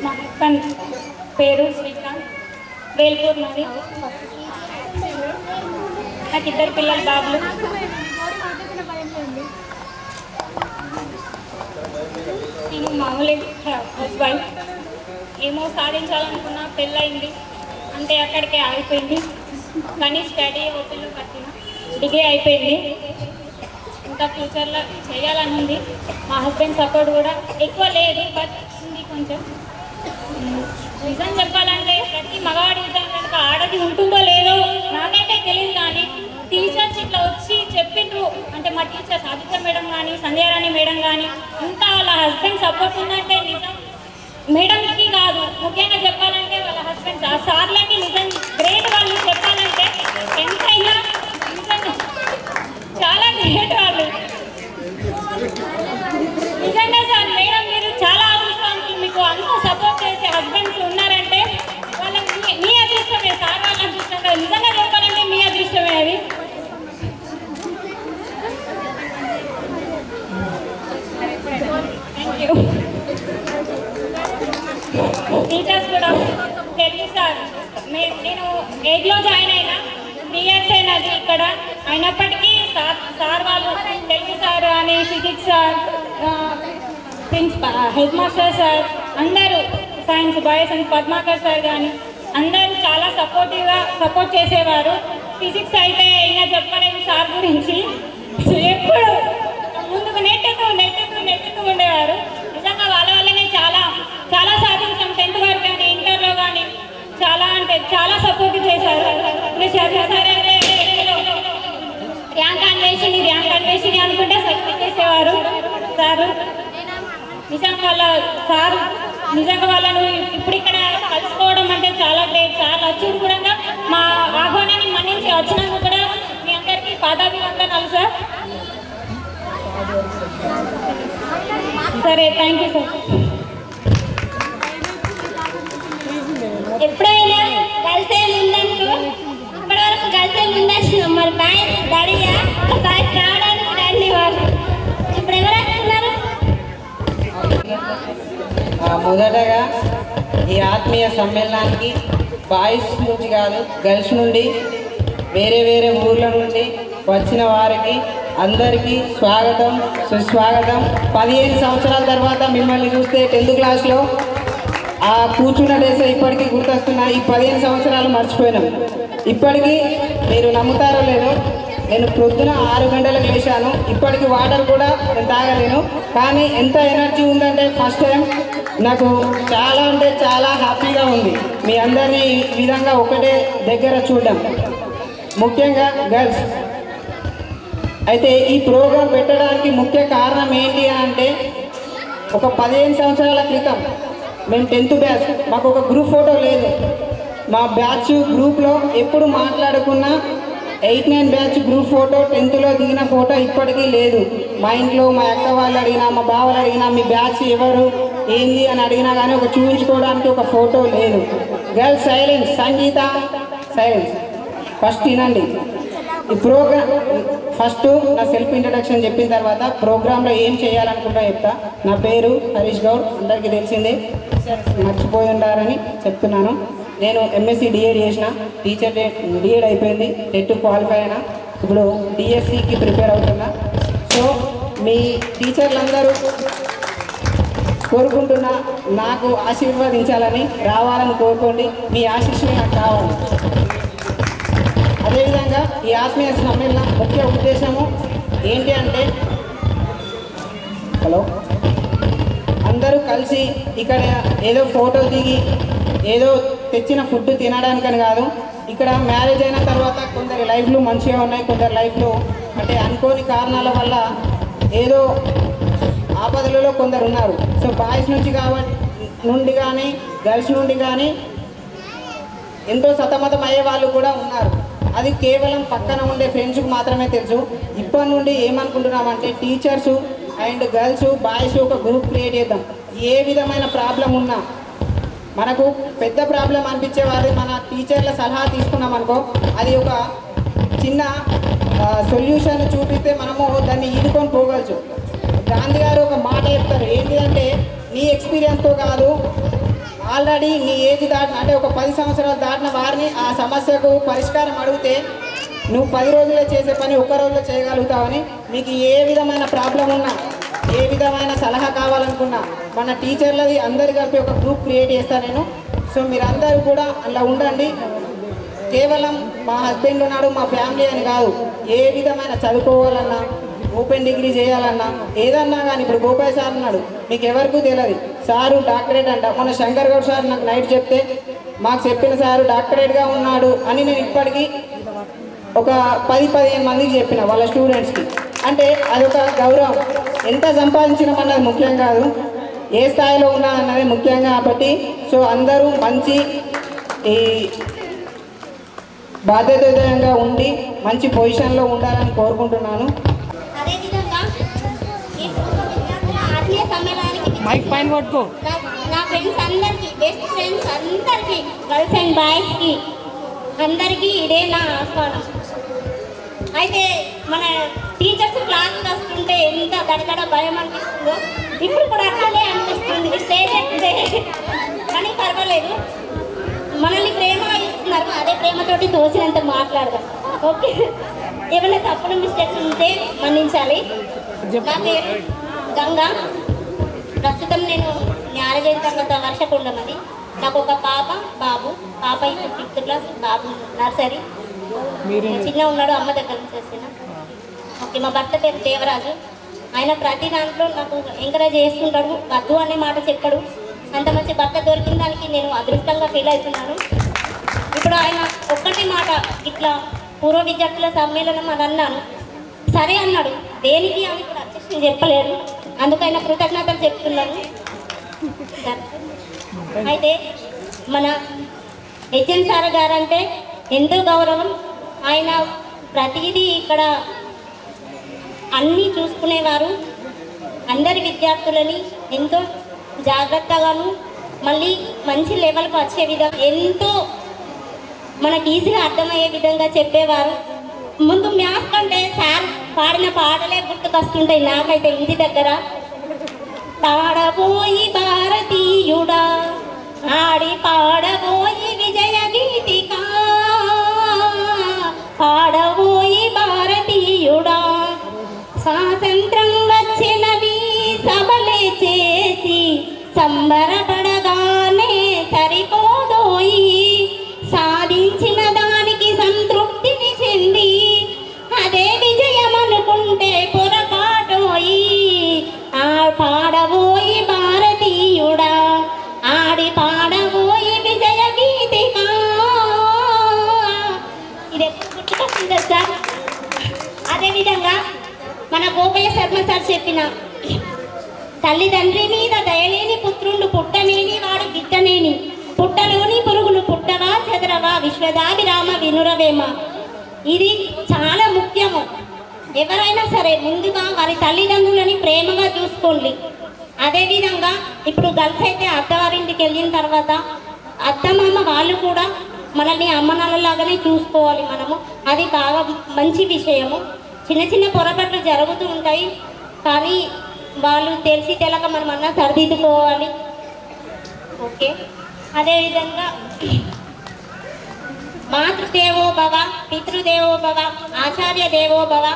మా హస్బెండ్ పేరు శ్రీకాంత్, వేల్పూర్ నాది. నాకు 2 పిల్లలు, బాబులు. నేను మామూలు హౌస్ వైఫ్. ఏమో సాధించాలనుకున్నా, పెళ్ళయింది అంటే అక్కడికే ఆగిపోయింది. కానీ స్టడీ ఓపెన్లో కట్టిన, డిగ్రీ అయిపోయింది. ఇంకా ఫ్యూచర్లో చేయాలని ఉంది. మా హస్బెండ్ సపోర్ట్ కూడా ఎక్కువ లేదు, బట్ ఉంది కొంచెం. నిజం చెప్పాలంటే ప్రతి మగవాడి విధానం కనుక ఆడది ఉంటుందో లేదో నాకైతే తెలియదు. కానీ టీచర్స్ ఇట్లా వచ్చి చెప్పిండ్రు అంటే, మా టీచర్స్ ఆదిత్య మేడం కానీ, సంధ్యారాణి మేడం కానీ, ఇంకా వాళ్ళ హస్బెండ్ సపోర్ట్ ఉందంటే నిజం మేడంకి కాదు, ముఖ్యంగా చెప్పాలంటే వాళ్ళ హస్బెండ్ సార్లకి నిజం గ్రేట్. వాళ్ళు చెప్పాలంటే ఎంతైనా నిజంగా చాలా గ్రేట్ వాళ్ళు. నిజంగా సార్ మేడం మీరు చాలా అదృష్టవంతులు. మీకు అంత సపోర్ట్ చేసే హస్బెండ్స్ ఉన్నారంటే వాళ్ళకి మీ అదృష్టమే సార్, వాళ్ళ అదృష్టం కాదు. నిజంగా చెప్పాలంటే మీ అదృష్టమే అది. Thank you. టీచర్స్ కూడా తెలుగు సార్, నేను 8లో జాయిన్ అయినా, 3 years అయినది ఇక్కడ. అయినప్పటికీ సార్ వాళ్ళు తెలుగు సార్ అని, physics sir, principal, head master sir అందరూ, science boys and Padmakar sir కానీ అందరూ చాలా సపోర్ట్ చేసేవారు. ఫిజిక్స్ అయితే ఇంకా చెప్పలేము సార్ గురించి, ఎప్పుడు ముందుకు నెట్టుతూ ఉండేవారు. నిజంగా వాళ్ళ వల్లనే చాలా సాధించాం. 10th వరకు కానీ, ఇంటర్లో కానీ చాలా అంటే చాలా సపోర్ట్ చేశారు. ర్యాంక్ అన్వేషిని అనుకుంటే సపోర్ట్ చేసేవారు సారు. నిజంగా వాళ్ళను ఇప్పుడు ఇక్కడ కలుసుకోవడం అంటే చాలా గ్రేట్ సార్. వచ్చి కూడా మా ఆహ్వానాన్ని మన్నించి వచ్చినందుకు కూడా మీ అందరికీ పాదాభివందనాలు సార్. సరే, థ్యాంక్ యూ సార్. ఎప్పుడైనా కలిసే ముందనుకో, ఇప్పటి వరకు కలిసే ముందొచ్చినాం. మరి బాయ్ డాడీయా బాయ్ రావడానికి రండి వాళ్ళు. ఇప్పుడు ఎవరు వస్తున్నారు? మొదటగా ఈ ఆత్మీయ సమ్మేళనానికి బాయ్స్ నుంచి కాదు గర్ల్స్ నుండి వేరే వేరే ఊర్ల నుండి వచ్చిన వారికి అందరికీ స్వాగతం సుస్వాగతం. 15 సంవత్సరాల తర్వాత మిమ్మల్ని చూస్తే 10th క్లాస్లో ఆ కూర్చున్న డేస్ ఇప్పటికీ గుర్తొస్తున్నాయి. ఈ 15 సంవత్సరాలు మర్చిపోయినాం. ఇప్పటికీ మీరు నమ్ముతారో లేదో, నేను ప్రొద్దున 6 గంటలకు లేచాను. ఇప్పటికి వాటర్ కూడా నేను తాగలేను. కానీ ఎంత ఎనర్జీ ఉందంటే ఫస్ట్ టైం నాకు చాలా అంటే చాలా హ్యాపీగా ఉంది మీ అందరినీ ఈ విధంగా ఒకటే దగ్గర చూడడం, ముఖ్యంగా గర్ల్స్. అయితే ఈ ప్రోగ్రాం పెట్టడానికి ముఖ్య కారణం ఏంటి అంటే ఒక 15 సంవత్సరాల క్రితం మేము 10th బ్యాచ్, మాకు ఒక గ్రూప్ ఫోటో లేదు. మా బ్యాచ్ గ్రూప్లో ఎప్పుడు మాట్లాడుకున్నా 8, 9 బ్యాచ్ గ్రూప్ ఫోటో 10thలో దిగిన ఫోటో ఇప్పటికీ లేదు. మా ఇంట్లో మా అక్క వాళ్ళు అడిగినా, మా బావలు అడిగినా మీ బ్యాచ్ ఎవరు ఏంది అని అడిగినా కానీ ఒక చూపించుకోవడానికి ఒక ఫోటో లేదు. గర్ల్స్ సైలెన్స్, సంగీత సైలెన్స్. ఫస్ట్ వినండి. ఈ ప్రోగ్రామ్ ఫస్ట్ నా సెల్ఫ్ ఇంట్రడక్షన్ చెప్పిన తర్వాత ప్రోగ్రాంలో ఏం చేయాలనుకుంటా చెప్తా. నా పేరు హరీష్ గౌడ్, అందరికీ తెలిసిందే, మర్చిపోయి ఉండాలని చెప్తున్నాను. నేను ఎంఎస్సి డిఎడ్ చేసిన, టీచర్ డిఎడ్ అయిపోయింది, టెట్ క్వాలిఫై అయినా, ఇప్పుడు డిఎస్సికి ప్రిపేర్ అవుతున్నా. సో మీ టీచర్లందరూ కోరుకుంటున్నా నాకు ఆశీర్వదించాలని, రావాలని కోరుకోండి. మీ ఆశీస్సులు నాకు కావాలి. అదేవిధంగా ఈ ఆత్మీయ సమ్మేళన ముఖ్య ఉద్దేశము ఏంటి అంటే అందరూ కలిసి ఇక్కడ ఏదో ఫోటో దిగి ఏదో తెచ్చిన ఫుడ్ తినడానికని కాదు. ఇక్కడ మ్యారేజ్ అయిన తర్వాత కొందరి లైఫ్లు మంచిగా ఉన్నాయి, కొందరి లైఫ్లు అంటే అనుకోని కారణాల వల్ల ఏదో ఆపదలలో కొందరు ఉన్నారు. సో బాయ్స్ నుండి కానీ గర్ల్స్ నుండి కానీ ఎంతో సతమతం అయ్యే వాళ్ళు కూడా ఉన్నారు. అది కేవలం పక్కన ఉండే ఫ్రెండ్స్కి మాత్రమే తెలుసు. ఇప్పటి నుండి ఏమనుకుంటున్నామంటే టీచర్సు అండ్ గర్ల్స్ బాయ్స్ ఒక గ్రూప్ క్రియేట్ చేద్దాం. ఏ విధమైన ప్రాబ్లం ఉన్నా, మనకు పెద్ద ప్రాబ్లం అనిపించే వారి మన టీచర్ల సలహా తీసుకున్నాం అనుకో, అది ఒక చిన్న సొల్యూషన్ చూపిస్తే మనము దాన్ని ఈదుకొని పోగలచ్చు. గాంధీ గారు ఒక మాట చెప్తారు, ఏంటి అంటే నీ ఎక్స్పీరియన్స్తో కాదు, ఆల్రెడీ నీ ఏజ్ దాటిన అంటే ఒక 10 సంవత్సరాలు దాటిన వారిని ఆ సమస్యకు పరిష్కారం అడిగితే నువ్వు 10 రోజుల్లో చేసే పని 1 రోజులో చేయగలుగుతావని. మీకు ఏ విధమైన ప్రాబ్లం ఉన్నా, ఏ విధమైన సలహా కావాలనుకున్నా మన టీచర్లది అందరి కలిపి ఒక గ్రూప్ క్రియేట్ చేస్తాను నేను. సో మీరందరూ కూడా అలా ఉండండి. కేవలం మా హస్బెండ్ ఉన్నాడు, మా ఫ్యామిలీ అని కాదు, ఏ విధమైన చదువుకోవాలన్నా, ఓపెన్ డిగ్రీ చేయాలన్నా, ఏదన్నా కానీ ఇప్పుడు గోపాల్ సార్ ఉన్నాడు, మీకు ఎవరికూ తెలియదు, సారు డాక్టరేట్ అంట. మన శంకర్ గౌడ్ సార్ నాకు నైట్ చెప్తే మాకు చెప్పిన సారు డాక్టరేట్గా ఉన్నాడు అని నేను ఇప్పటికీ ఒక 10-15 మందికి చెప్పిన వాళ్ళ స్టూడెంట్స్కి. అంటే అదొక గౌరవం. ఎంత సంపాదించినామన్నది ముఖ్యం కాదు, ఏ స్థాయిలో ఉన్నదన్నది ముఖ్యంగా. కాబట్టి సో అందరూ మంచి ఈ బాధ్యతగా ఉండి మంచి పొజిషన్లో ఉండాలని కోరుకుంటున్నాను. అదేవిధంగా ఈ విద్యార్థుల ఆత్మీయ సమ్మేళనానికి నా ఫ్రెండ్స్ అందరికీ, బెస్ట్ ఫ్రెండ్స్ అందరికీ, గర్ల్స్ అండ్ బాయ్స్కి అందరికీ ఇదే నా ఆహ్వానం. అయితే మన టీచర్స్ క్లాసులు వస్తుంటే ఎంత గడగడ భయం అనిపిస్తుందో ఇప్పుడు కూడా అట్లనే అనిపిస్తుంది. స్టేజ్ ఎక్కితే కానీ పర్వాలేదు, మనల్ని ప్రేమగా ఇస్తున్నారు, అదే ప్రేమతోటి తోసినంత మాట్లాడదాం. ఓకే, ఏమైనా తప్పులు మిస్టేక్స్ ఉంటే మన్నించాలి. నా పేరు గంగా. ప్రస్తుతం నేను మ్యారేజ్ అయిన తర్వాత వర్షకుండమని. నాకు ఒక పాప, బాబు. పాప ఇప్పుడు 5th క్లాస్, బాబు నర్సరీ. చిన్న ఉన్నాడు, అమ్మ దగ్గర నుంచి వచ్చిన. ఓకే, మా భర్త పేరు దేవరాజు. ఆయన ప్రతి దాంట్లో నాకు ఎంకరేజ్ చేస్తుంటాడు, వద్దు అనే మాట చెప్పాడు. అంత మంచి భర్త దొరికిన దానికి నేను అదృష్టంగా ఫీల్ అవుతున్నాను. ఇప్పుడు ఆయన ఒక్కటే మాట, ఇట్లా పూర్వ విద్యార్థుల సమ్మేళనం అని అన్నాను, సరే అన్నాడు. దేనికి అని ఇప్పుడు అధ్యక్షులు చెప్పలేరు, అందుకైనా కృతజ్ఞతలు చెప్తున్నాను. అయితే మన హెచ్ఎం సార్ గారు అంటే ఎంతో గౌరవం. ఆయన ప్రతిదీ ఇక్కడ అన్నీ చూసుకునేవారు. అందరి విద్యార్థులని ఎంతో జాగ్రత్తగాను మళ్ళీ మంచి లెవెల్కి వచ్చే విధంగా ఎంతో మనకి ఈజీగా అర్థమయ్యే విధంగా చెప్పేవారు. ముందు మ్యాథ్స్ కంటే సార్ పాడిన పాటలే గుర్తుకొస్తుంటాయి నాకైతే ఇంటి దగ్గర. పాడబోయి భారతీయుడా ఆడి పాడబోయి విజయ గీతిక, పాడబోయి భారతీయుడా స్వాతంత్రం వచ్చినవి సభలే చేసి సంబరపడగానే సరిపోదోయి, సాధించిన దానికి సంతృప్తిని చెంది అదే విజయం అనుకుంటే పొరపాటోయి. ఆ పాడబోయి భారతీయుడా ఆడి పాడబోయి విజయ గీతిక. ఇది ఎప్పుడు గుర్తుకొస్తుంది సార్. అదేవిధంగా మన గోపయ్య శర్మ సార్ చెప్పిన తల్లిదండ్రి మీద దయలేని పుత్రుండు పుట్టనేని వాడు గిట్టనేని, పుట్టలోని పురుగులు పుట్టవా చెదరవా విశ్వదాభిరామ వినురవేమ. ఇది చాలా ముఖ్యము. ఎవరైనా సరే ముందుగా వారి తల్లిదండ్రులని ప్రేమగా చూసుకోండి. అదేవిధంగా ఇప్పుడు గర్ల్స్ అయితే అత్తవారింటికి వెళ్ళిన తర్వాత అత్తమామ వాళ్ళు కూడా మనల్ని అమ్మనాన్నలాగానే చూసుకోవాలి మనము. అది బాగా మంచి విషయము. చిన్న చిన్న పొరపాట్లు జరుగుతూ ఉంటాయి, కానీ వాళ్ళు తెలిసి తెలక మనం అన్నా సరిదిద్దుకోవాలి. ఓకే. అదేవిధంగా మాతృదేవో భవ, పితృదేవో భవ, ఆచార్య దేవో భవ,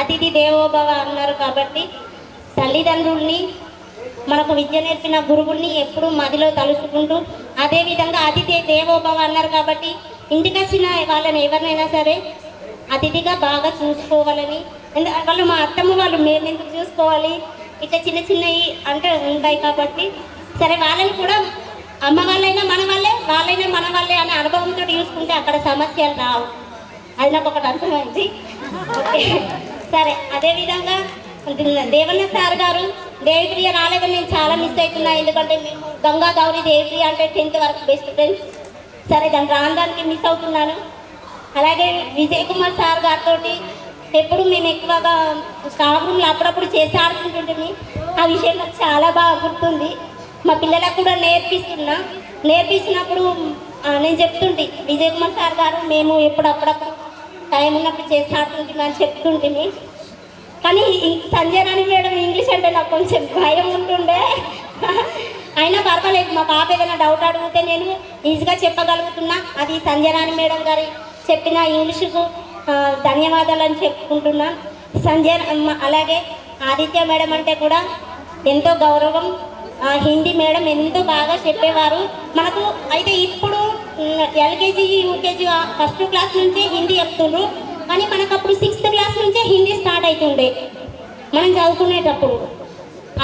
అతిథి దేవో భవ అన్నారు. కాబట్టి తల్లిదండ్రుల్ని మనకు విద్య నేర్పిన గురువుల్ని ఎప్పుడూ మదిలో తలుచుకుంటూ, అదేవిధంగా అతిథి దేవో భవ అన్నారు కాబట్టి ఇంటికి వచ్చిన వాళ్ళని ఎవరినైనా సరే అతిథిగా బాగా చూసుకోవాలని. వాళ్ళు మా అత్తమ్మ వాళ్ళు మేము ఎందుకు చూసుకోవాలి, ఇట్లా చిన్న చిన్నవి అంటే ఉంటాయి కాబట్టి సరే వాళ్ళని కూడా అమ్మ వాళ్ళైనా మన వాళ్ళే, వాళ్ళైనా మన వాళ్ళే అనే అనుభవంతో చూసుకుంటే అక్కడ సమస్యలు రావు. అది నాకు ఒకటి అర్థమైంది. ఓకే సరే. అదేవిధంగా దేవన్న సార్ గారు దేవిప్రియ రాలేదని నేను చాలా మిస్ అవుతున్నా. ఎందుకంటే మేము గంగా గౌరీ దేవిప్రియ అంటే 10th వరకు బెస్ట్ ఫ్రెండ్స్. సరే దాని రావడానికి మిస్ అవుతున్నాను. అలాగే విజయ్ కుమార్ సార్ గారితో ఎప్పుడు మేము ఎక్కువగా స్టాఫ్ రూమ్లో అప్పుడప్పుడు చేసి ఆడుతుంటుంటే ఆ విషయం నాకు చాలా బాగా గుర్తుంది. మా పిల్లలకు కూడా నేర్పిస్తున్నప్పుడు నేను చెప్తుంటే విజయ్ కుమార్ సార్ గారు మేము అప్పుడప్పుడు టైం ఉన్నప్పుడు చేసి ఆడుతుంటే అని చెప్తుంటే. కానీ సంజయ్ రాణి మేడం ఇంగ్లీష్ అంటే నాకు కొంచెం భయం ఉంటుండే. అయినా పర్వాలేదు, మా పాప ఏదైనా డౌట్ అడిగితే నేను ఈజీగా చెప్పగలుగుతున్నా. అది సంజయ్ రాణి మేడం గారి చెప్పిన ఇంగ్లీషుకు ధన్యవాదాలు అని చెప్పుకుంటున్నా. సంజయ్ అలాగే ఆదిత్య మేడం అంటే కూడా ఎంతో గౌరవం. హిందీ మేడం ఎంతో బాగా చెప్పేవారు మనకు. అయితే ఇప్పుడు ఎల్కేజీ యూకేజీ ఫస్ట్ క్లాస్ నుంచే హిందీ చెప్తుండ్రు, కానీ మనకు అప్పుడు 6th క్లాస్ నుంచే హిందీ స్టార్ట్ అవుతుండే మనం చదువుకునేటప్పుడు.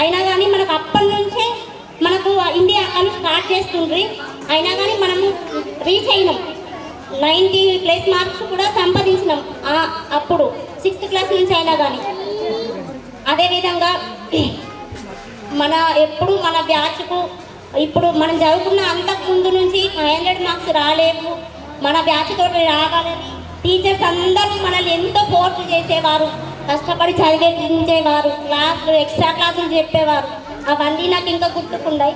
అయినా కానీ మనకు అప్పటి నుంచే మనకు హిందీ అక్కలు స్టార్ట్ చేస్తుండ్రి. అయినా కానీ మనము రీచ్ అయినాం, 90+ మార్క్స్ కూడా సంపాదించినాం అప్పుడు 6th క్లాస్ నుంచి అయినా కానీ. అదేవిధంగా ఎప్పుడు మన బ్యాచ్కు ఇప్పుడు మనం చదువుకున్న అంతకు ముందు నుంచి 500 మార్క్స్ రాలేవు, మన బ్యాచ్ తోటి రావాలని టీచర్స్ అందరూ మనల్ని ఎంతో ఫోర్స్ చేసేవారు, కష్టపడి చదివించేవారు, క్లాసులు ఎక్స్ట్రా క్లాసులు చెప్పేవారు. అవన్నీ నాకు ఇంకా గుర్తుకున్నాయి.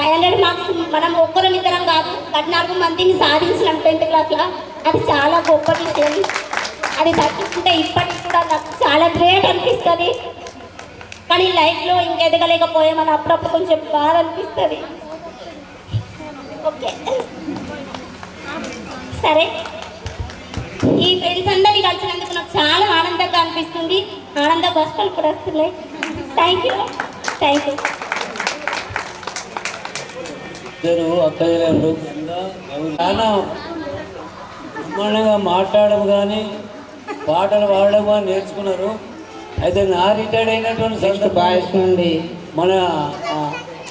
500 మార్క్స్ మనం ఒక్కరిద్దరం కాదు 14 మందిని సాధించినాం 10th క్లాస్లో. అది చాలా గొప్ప విషయం. అది తట్టుకుంటే ఇప్పటికి కూడా నాకు చాలా గ్రేట్ అనిపిస్తుంది. కానీ లైఫ్లో ఇంకెదగలేకపోయామని అప్పుడప్పుడు కొంచెం బాధ అనిపిస్తుంది. ఓకే సరే. ఈ ఫ్రెండ్స్ అందరినీ కలిసినందుకు నాకు చాలా ఆనందంగా అనిపిస్తుంది. ఆనంద బాష్పాలు కూడా వస్తున్నాయి. Thank you. ఇద్దరు అక్కయ్యలు చాలా బ్రహ్మాండంగా మాట్లాడడం కానీ పాటలు పాడడం కానీ నేర్చుకున్నారు. అయితే నా రిటైర్డ్ అయినటువంటి బాయ్స్ నుండి మన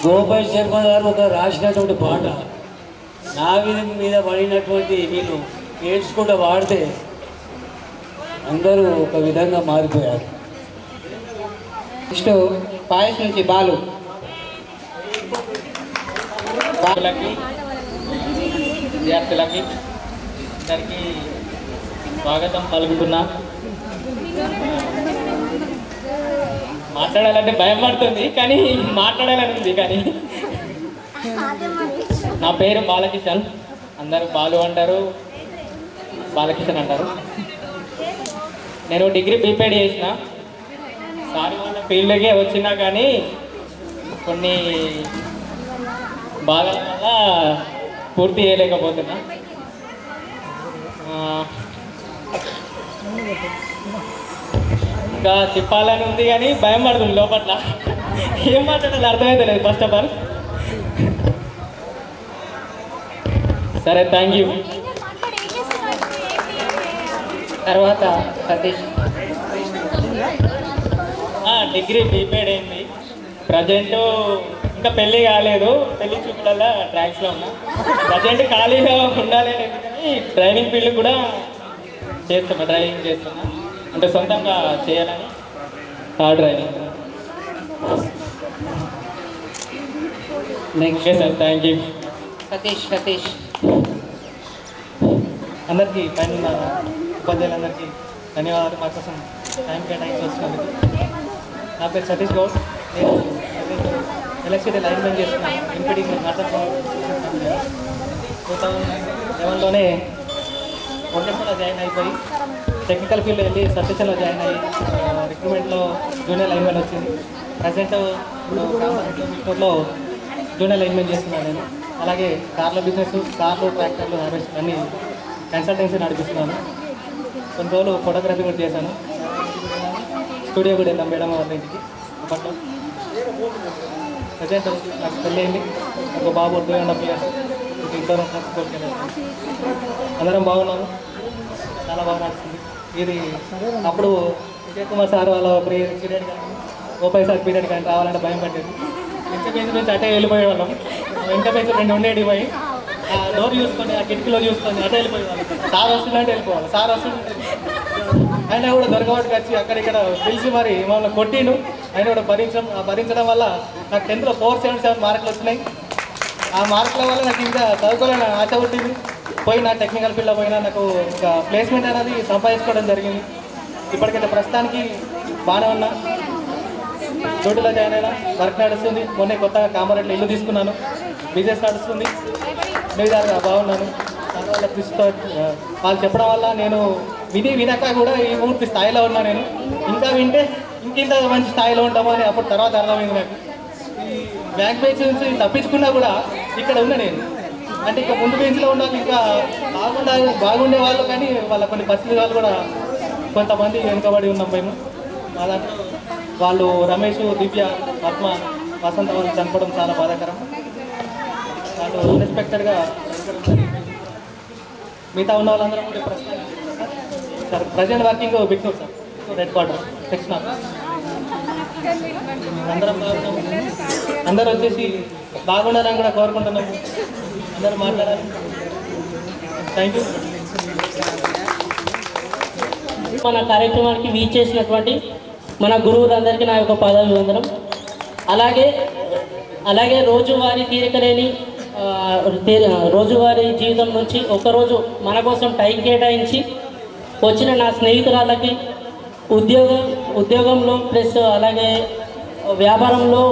గోపాల్ శర్మ గారు ఒక రాసినటువంటి పాట నా మీద పడినటువంటి వీళ్ళు నేర్చుకుంటూ వాడితే అందరూ ఒక విధంగా మారిపోయారు. నెక్స్ట్ బాయ్స్ నుంచి బాలు. విద్యార్థులకి అందరికీ స్వాగతం పలుకుతున్నా. మాట్లాడాలంటే భయం పడుతుంది, కానీ మాట్లాడాలని ఉంది. కానీ నా పేరు బాలకిషన్, అందరూ బాలు అంటారు, బాలకిషన్ అంటారు. నేను డిగ్రీ బీపీఎడ్ చేసిన. సార్ వాళ్ళ ఫీల్డ్కే వచ్చినా కానీ కొన్ని భాగాల వల్ల పూర్తి చేయలేకపోతున్నా. ఇంకా చెప్పాలని ఉంది కానీ భయం పడుతుంది లోపల. ఏం మాట్లాడాలి అర్థమైతే లేదు ఫస్ట్ ఆఫ్ ఆల్. సరే, థ్యాంక్ యూ. తర్వాత సతీష్. డిగ్రీ బీపీఎడ్ అయింది. ప్రజెంట్ ఇంకా పెళ్ళి కాలేదు, పెళ్లి చూపులలో ట్రాక్స్లో ఉన్నా. ప్రజెంట్ ఖాళీగా ఉండాలి అని ఎందుకని డ్రైవింగ్ ఫీల్డ్ కూడా చేస్తున్నా, డ్రైవింగ్ చేస్తున్నా. అంటే సొంతంగా చేయాలని car driving. Next okay sir, thank you. Satish. అందరికీ పైన ఉన్న ఉపాధ్యాయులందరికీ ధన్యవాదాలు మా కోసం టైం కేటాయించి వచ్చినందుకు. నా పేరు సతీష్ గౌడ్. నేను ఎలక్ట్రిసిటీ లైన్మెన్ చేస్తున్నాను. ఎంపీడీ 2011లోనే ఒంటెస్లో జాయిన్ అయిపోయి టెక్నికల్ ఫీల్డ్ వెళ్ళి సబ్స్టేషన్లో జాయిన్ అయ్యి రిక్రూట్మెంట్లో జూనియర్ లైన్మెన్ వచ్చింది. ప్రజెంట్ లో జూనియర్ లైన్మెన్ చేస్తున్నాను నేను. అలాగే కార్ల బిజినెస్, కార్లు, ట్రాక్టర్లు, హార్వెస్టర్ అన్ని కన్సల్టెన్సీ నడిపిస్తున్నాను. కొన్ని రోజులు ఫోటోగ్రఫీ కూడా చేశాను. స్టూడియో కూడా వెళ్ళాం మేడం వాళ్ళ ఇంటికి అప్పట్లో. ప్రజెంట్ నాకు పెళ్ళయింది, ఒక బాబు 2.5 years. ఇంట్లో అందరం బాగున్నాము, చాలా బాగా నడుస్తుంది. ఇది అప్పుడు విజయ్ కుమార్ సార్ వాళ్ళ పీరియడ్ కానీ ఓపై సార్ పీరియడ్ కానీ రావాలంటే భయం పట్టేది. వెంక బెంచ్ నుంచి అటే వెళ్ళిపోయేవాళ్ళం. వెంక బెంచ్ 2 ఉండేవి పోయి ఆ డోర్ చూసుకొని, ఆ కిటికీలో చూసుకొని అటే వెళ్ళిపోయేవాళ్ళం. సార్ వస్తుందంటే వెళ్ళిపోవాలి, సార్ వస్తుందంటే. అయినా కూడా దొరకవాటికి వచ్చి అక్కడిక్కడ పిలిచి మరి మమ్మల్ని కొట్టిను. అయినా కూడా భరించడం వల్ల నాకు 10th 477 మార్కులు వచ్చినాయి. ఆ మార్కుల వల్ల నాకు ఇంకా చదువుకోవాలని ఆశ పుట్టింది. పోయినా టెక్నికల్ ఫీల్డ్లో పోయినా నాకు ఇంకా ప్లేస్మెంట్ అనేది సంపాదించుకోవడం జరిగింది. ఇప్పటికైతే ప్రస్తుతానికి బాగానే ఉన్నా. డ్యూటీలో జాయిన్ అయినా, వర్క్ నడుస్తుంది. మొన్నే కొత్తగా కామారెడ్డిలో ఇల్లు తీసుకున్నాను, బిజినెస్ నడుస్తుంది. విధాలుగా బాగున్నాను. దానివల్ల కృషితో వాళ్ళు చెప్పడం వల్ల నేను వినక కూడా ఈ పూర్తి స్థాయిలో ఉన్నా. నేను ఇంకా వింటే ఇంకింత మంచి స్థాయిలో ఉంటామో అని అప్పుడు తర్వాత అర్థమైంది నాకు. ఈ బ్యాంక్ బెంచ్ నుంచి తప్పించుకున్నా కూడా ఇక్కడ ఉన్నా నేను. అంటే ఇంకా ముందు బెంచ్లో ఉండాలి, ఇంకా బాగుండే వాళ్ళు, కానీ వాళ్ళ కొన్ని పరిస్థితులు కూడా కొంతమంది వెనుకబడి ఉన్నాం మేము. మా దాంట్లో వాళ్ళు రమేష్, దివ్య, పద్మ, వసంత వాళ్ళు చనిపోవడం చాలా బాధాకరం. వాళ్ళు అన్ఎక్స్పెక్టెడ్గా మిగతా ఉన్న వాళ్ళందరం కూడా sir present working Bignur sir, red quarter section office. అందరం బాగున్నాము, అందరూ వచ్చేసి బాగుండాలని కూడా కోరుకుంటున్నాము. అందరూ మాట్లాడాలి. Thank you. మన కార్యక్రమానికి వీచ్ చేసినటువంటి మన గురువులందరికీ నా యొక్క పాదాభివందనం. అలాగే రోజువారీ తీరికలేని రోజువారీ జీవితం నుంచి ఒకరోజు మన కోసం టైం కేటాయించి వచ్చిన నా స్నేహితురాళ్ళకి, ఉద్యోగంలో ప్లస్ అలాగే వ్యాపారంలో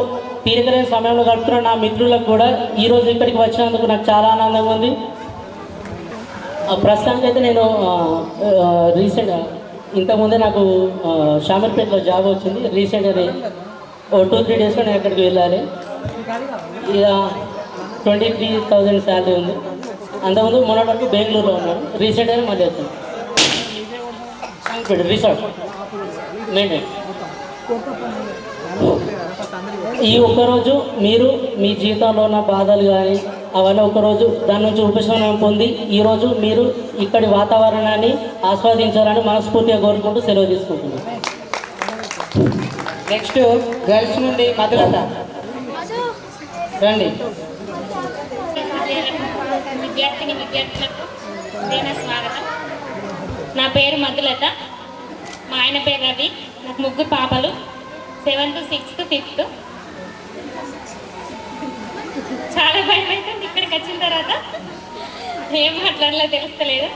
తీరికలేని సమయంలో గడుపుతున్న నా మిత్రులకు కూడా ఈరోజు ఇక్కడికి వచ్చినందుకు నాకు చాలా ఆనందంగా ఉంది. ప్రస్తుతానికైతే నేను రీసెంట్గా ఇంతకుముందే నాకు షామర్పేటలో జాబ్ వచ్చింది. రీసెంట్గా 2-3 డేస్లో నేను అక్కడికి వెళ్ళాలి. ఇక 23,000 శాలరీ ఉంది. అంతకుముందు మొన్నటి వరకు బెంగళూరులో ఉన్నాను. రీసెంట్గా మళ్ళీ వచ్చాను. Resort maintain. ఈ ఒక్కరోజు మీరు మీ జీవితంలో ఉన్న బాధలు కానీ అవన్నీ ఒకరోజు దాని నుంచి ఉపశమనం పొంది ఈరోజు మీరు ఇక్కడి వాతావరణాన్ని ఆస్వాదించాలని మనస్ఫూర్తిగా కోరుకుంటూ సెలవు తీసుకుంటున్నాను. నెక్స్ట్ గర్ల్స్ నుండి మధులత రండి. విద్యార్థులకు నేను స్వాగతం. నా పేరు మధులత, మా ఆయన పేరు రవి. నాకు 3 పాపలు, 7th, 6th, 5th. చాలా భయం అవుతుంది ఇక్కడికి వచ్చిన తర్వాత, ఏం మాట్లాడాలో తెలుస్తలేదు.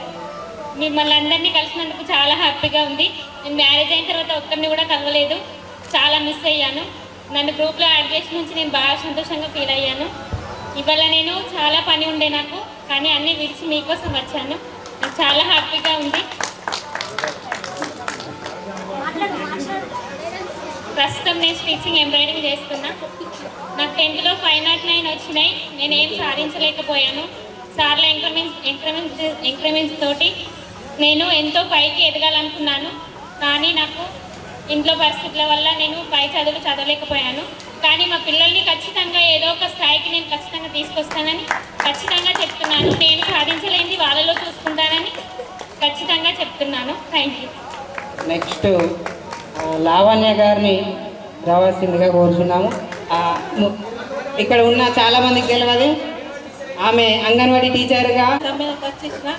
మిమ్మల్ని అందరినీ కలిసినందుకు చాలా హ్యాపీగా ఉంది. నేను మ్యారేజ్ అయిన తర్వాత ఒక్కరిని కూడా కలవలేదు, చాలా మిస్ అయ్యాను. నన్ను గ్రూప్లో యాడ్ చేసిన నుంచి నేను బాగా సంతోషంగా ఫీల్ అయ్యాను. ఇవాళ నేను చాలా పని ఉండే నాకు, కానీ అన్నీ విడిచి మీకోసం వచ్చాను. నాకు చాలా హ్యాపీగా ఉంది. ప్రస్తుతం నేను స్టిచ్చింగ్ ఎంబ్రాయిడరింగ్ చేస్తున్నా. నాకు 10th లో 509 వచ్చినాయి. నేను ఏం సాధించలేకపోయాను. సార్ల ఇంక్రిమెంట్స్ తోటి నేను ఎంతో పైకి ఎదగాలనుకున్నాను. కానీ నాకు ఇంట్లో పరిస్థితుల వల్ల నేను పై చదువులు చదవలేకపోయాను. కానీ మా పిల్లల్ని ఖచ్చితంగా ఏదో ఒక స్థాయికి నేను ఖచ్చితంగా తీసుకొస్తానని ఖచ్చితంగా చెప్తున్నాను. నేను సాధించలేనిది వాళ్ళలో చూసుకుంటానని ఖచ్చితంగా చెప్తున్నాను. Thank you. నెక్స్ట్ లావణ్య గారిని రావాల్సిందిగా కోరుచున్నాము. ఇక్కడ ఉన్న చాలామందికి తెలియదు, ఆమె అంగన్వాడీ టీచర్గా సమ్మెలకు వచ్చేసిన